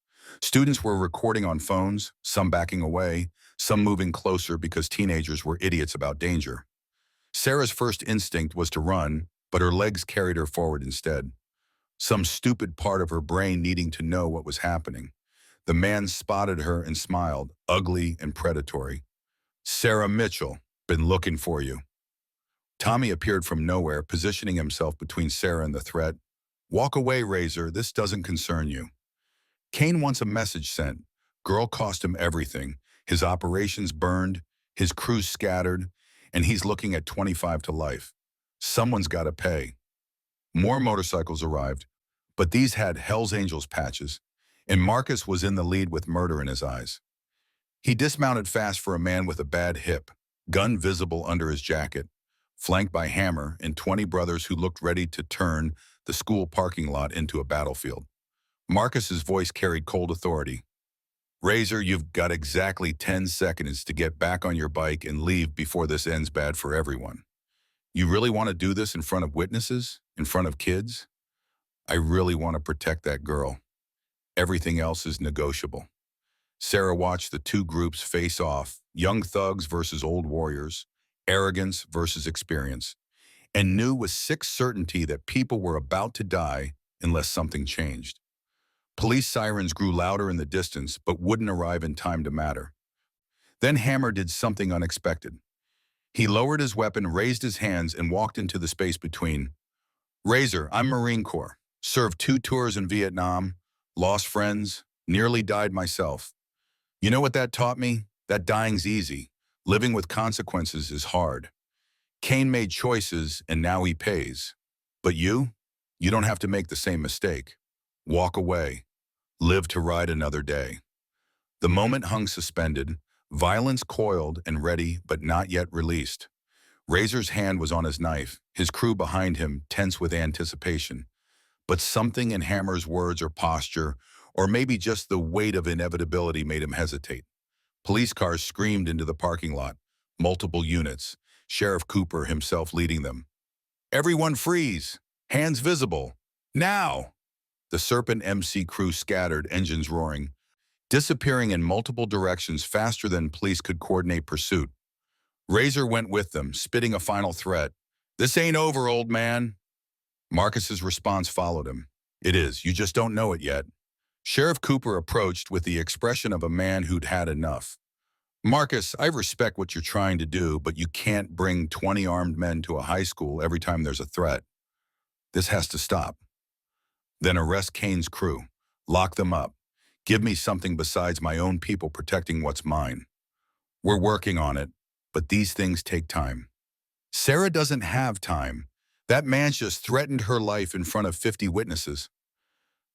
Students were recording on phones, some backing away, some moving closer because teenagers were idiots about danger. Sarah's first instinct was to run, but her legs carried her forward instead. Some stupid part of her brain needing to know what was happening. The man spotted her and smiled, ugly and predatory. Sarah Mitchell, been looking for you. Tommy appeared from nowhere, positioning himself between Sarah and the threat. Walk away, Razor, this doesn't concern you. Kane wants a message sent. Girl cost him everything. His operations burned, his crews scattered, and he's looking at 25 to life. Someone's got to pay. More motorcycles arrived, but these had Hell's Angels patches, and Marcus was in the lead with murder in his eyes. He dismounted fast for a man with a bad hip, gun visible under his jacket. flanked by Hammer and 20 brothers who looked ready to turn the school parking lot into a battlefield. Marcus's voice carried cold authority. Razor, you've got exactly 10 seconds to get back on your bike and leave before this ends bad for everyone. You really want to do this in front of witnesses? In front of kids? I really want to protect that girl. Everything else is negotiable. Sarah watched the two groups face off, young thugs versus old warriors, arrogance versus experience, and knew with sick certainty that people were about to die unless something changed. Police sirens grew louder in the distance, but wouldn't arrive in time to matter. Then Hammer did something unexpected. He lowered his weapon, raised his hands, and walked into the space between. Razor, I'm Marine Corps. Served 2 tours in Vietnam, lost friends, nearly died myself. You know what that taught me? That dying's easy. Living with consequences is hard. Kane made choices, and now he pays. But you? You don't have to make the same mistake. Walk away. Live to ride another day. The moment hung suspended, violence coiled and ready, but not yet released. Razor's hand was on his knife, his crew behind him, tense with anticipation. But something in Hammer's words or posture, or maybe just the weight of inevitability, made him hesitate. Police cars screamed into the parking lot, multiple units, Sheriff Cooper himself leading them. Everyone freeze! Hands visible! Now! The Serpent MC crew scattered, engines roaring, disappearing in multiple directions faster than police could coordinate pursuit. Razor went with them, spitting a final threat. This ain't over, old man. Marcus's response followed him. It is, you just don't know it yet. Sheriff Cooper approached with the expression of a man who'd had enough. Marcus, I respect what you're trying to do, but you can't bring 20 armed men to a high school every time there's a threat. This has to stop. Then arrest Kane's crew. Lock them up. Give me something besides my own people protecting what's mine. We're working on it, but these things take time. Sarah doesn't have time. That man's just threatened her life in front of 50 witnesses.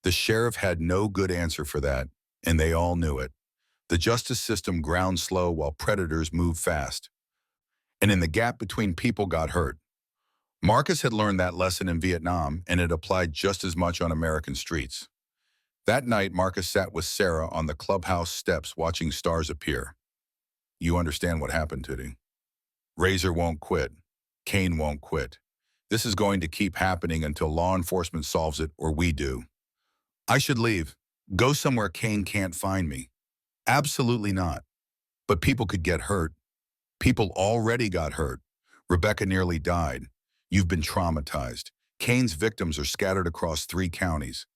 The sheriff had no good answer for that, and they all knew it. The justice system ground slow while predators moved fast. And in the gap between, people got hurt. Marcus had learned that lesson in Vietnam, and it applied just as much on American streets. That night, Marcus sat with Sarah on the clubhouse steps watching stars appear. You understand what happened today. Razor won't quit. Kane won't quit. This is going to keep happening until law enforcement solves it, or we do. I should leave. Go somewhere Kane can't find me. Absolutely not. But people could get hurt. People already got hurt. Rebecca nearly died. You've been traumatized. Kane's victims are scattered across 3 counties.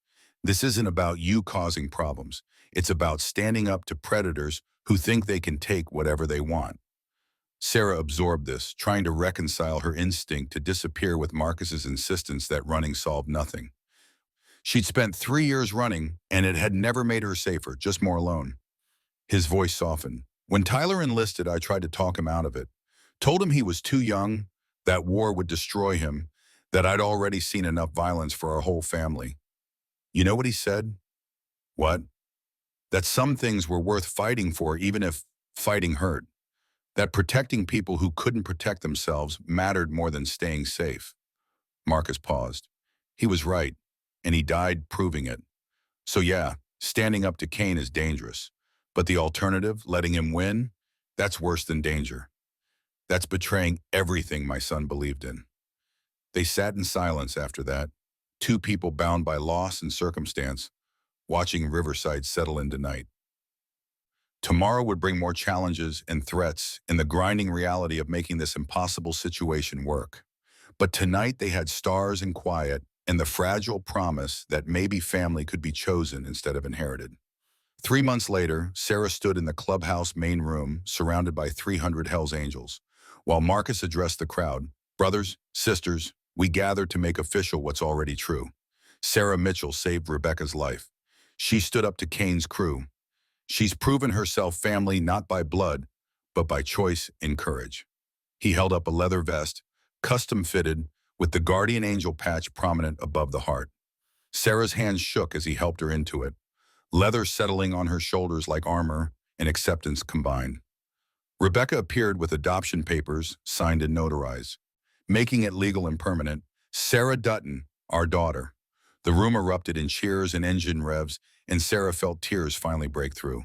This isn't about you causing problems. It's about standing up to predators who think they can take whatever they want. Sarah absorbed this, trying to reconcile her instinct to disappear with Marcus's insistence that running solved nothing. She'd spent 3 years running, and it had never made her safer, just more alone. His voice softened. When Tyler enlisted, I tried to talk him out of it. Told him he was too young, that war would destroy him, that I'd already seen enough violence for our whole family. You know what he said? What? That some things were worth fighting for even if fighting hurt. That protecting people who couldn't protect themselves mattered more than staying safe. Marcus paused. He was right, and he died proving it. So yeah, standing up to Kane is dangerous. But the alternative, letting him win, that's worse than danger. That's betraying everything my son believed in. They sat in silence after that, 2 people bound by loss and circumstance, watching Riverside settle into night. Tomorrow would bring more challenges and threats and the grinding reality of making this impossible situation work. But tonight they had stars and quiet and the fragile promise that maybe family could be chosen instead of inherited. 3 months later, Sarah stood in the clubhouse main room, surrounded by 300 Hell's Angels, while Marcus addressed the crowd. Brothers, sisters, we gather to make official what's already true. Sarah Mitchell saved Rebecca's life. She stood up to Kane's crew. She's proven herself family not by blood, but by choice and courage. He held up a leather vest, custom fitted, with the guardian angel patch prominent above the heart. Sarah's hands shook as he helped her into it, leather settling on her shoulders like armor and acceptance combined. Rebecca appeared with adoption papers, signed and notarized. making it legal and permanent. Sarah Dutton, our daughter. The room erupted in cheers and engine revs, and Sarah felt tears finally break through.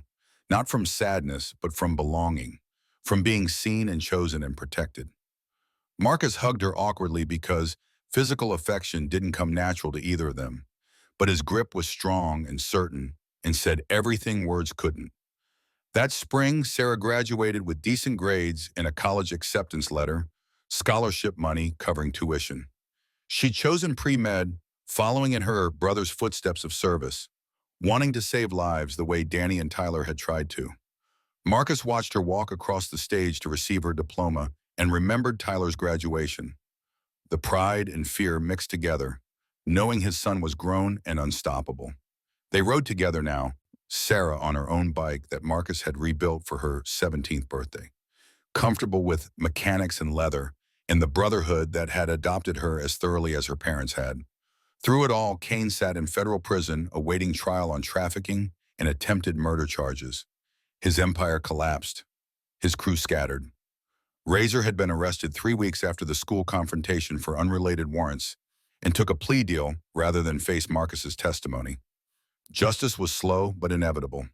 Not from sadness, but from belonging, from being seen and chosen and protected. Marcus hugged her awkwardly because physical affection didn't come natural to either of them, but his grip was strong and certain and said everything words couldn't. That spring, Sarah graduated with decent grades and a college acceptance letter, scholarship money covering tuition. She'd chosen pre-med, following in her brother's footsteps of service, wanting to save lives the way Danny and Tyler had tried to. Marcus watched her walk across the stage to receive her diploma and remembered Tyler's graduation. The pride and fear mixed together, knowing his son was grown and unstoppable. They rode together now, Sarah on her own bike that Marcus had rebuilt for her 17th birthday, comfortable with mechanics and leather, and the brotherhood that had adopted her as thoroughly as her parents had. Through it all, Kane sat in federal prison awaiting trial on trafficking and attempted murder charges. His empire collapsed, his crew scattered. Razor had been arrested 3 weeks after the school confrontation for unrelated warrants and took a plea deal rather than face Marcus's testimony. Justice was slow but inevitable.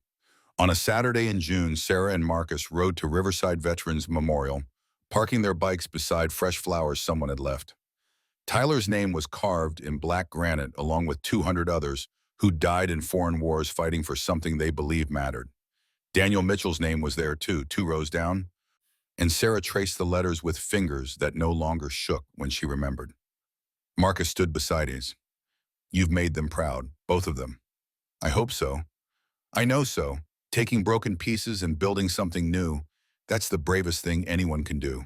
On a Saturday in June, Sarah and Marcus rode to Riverside Veterans Memorial, parking their bikes beside fresh flowers someone had left. Tyler's name was carved in black granite along with 200 others who died in foreign wars fighting for something they believed mattered. Daniel Mitchell's name was there too, 2 rows down, and Sarah traced the letters with fingers that no longer shook when she remembered. Marcus stood beside his. "You've made them proud, both of them." "I hope so." "I know so. Taking broken pieces and building something new, that's the bravest thing anyone can do."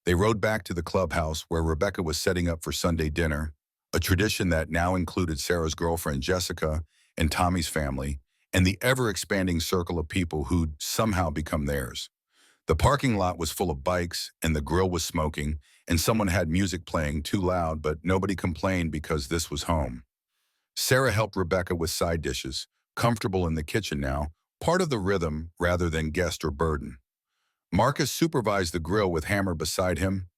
They rode back to the clubhouse where Rebecca was setting up for Sunday dinner, a tradition that now included Sarah's girlfriend Jessica and Tommy's family, and the ever-expanding circle of people who'd somehow become theirs. The parking lot was full of bikes, and the grill was smoking, and someone had music playing too loud, but nobody complained because this was home. Sarah helped Rebecca with side dishes, comfortable in the kitchen now, part of the rhythm rather than guest or burden. Marcus supervised the grill with Hammer beside him.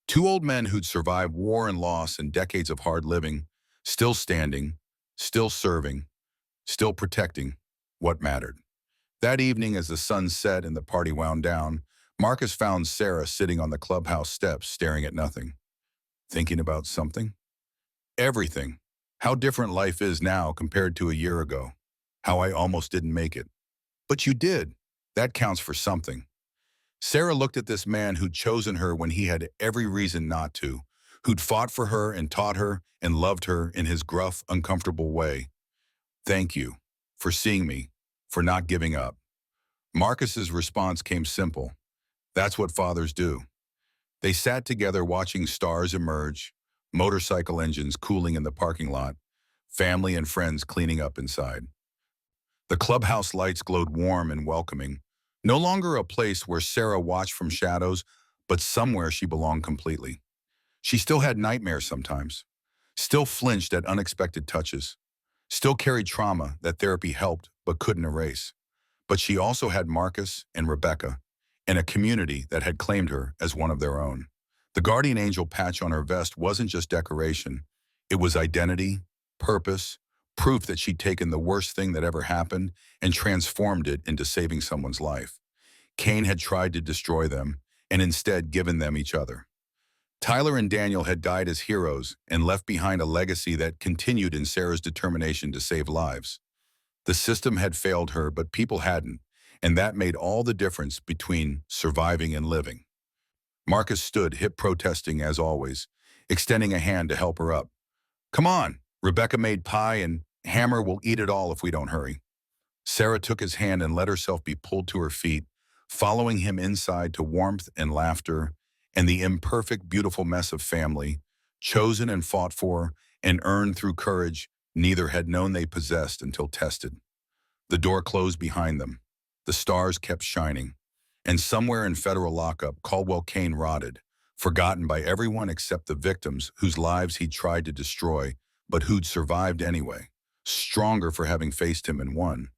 2 old men who'd survived war and loss and decades of hard living, still standing, still serving, still protecting what mattered. That evening, as the sun set and the party wound down, Marcus found Sarah sitting on the clubhouse steps staring at nothing. Thinking about something? Everything. How different life is now compared to a year ago. How I almost didn't make it. But you did. That counts for something. Sarah looked at this man who'd chosen her when he had every reason not to, who'd fought for her and taught her and loved her in his gruff, uncomfortable way. "Thank you for seeing me, for not giving up." Marcus's response came simple. That's what fathers do. They sat together watching stars emerge, motorcycle engines cooling in the parking lot, family and friends cleaning up inside. The clubhouse lights glowed warm and welcoming, no longer a place where Sarah watched from shadows, but somewhere she belonged completely. She still had nightmares sometimes, still flinched at unexpected touches, still carried trauma that therapy helped but couldn't erase. But she also had Marcus and Rebecca, and a community that had claimed her as one of their own. The guardian angel patch on her vest wasn't just decoration. It was identity, purpose, proof that she'd taken the worst thing that ever happened and transformed it into saving someone's life. Kane had tried to destroy them and instead given them each other. Tyler and Daniel had died as heroes and left behind a legacy that continued in Sarah's determination to save lives. The system had failed her, but people hadn't, and that made all the difference between surviving and living. Marcus stood, hip protesting as always, extending a hand to help her up. "Come on, Rebecca made pie and Hammer will eat it all if we don't hurry." Sarah took his hand and let herself be pulled to her feet, following him inside to warmth and laughter and the imperfect, beautiful mess of family, chosen and fought for and earned through courage neither had known they possessed until tested. The door closed behind them. The stars kept shining. And somewhere in federal lockup, Caldwell Kane rotted, forgotten by everyone except the victims whose lives he'd tried to destroy, but who'd survived anyway, stronger for having faced him and won.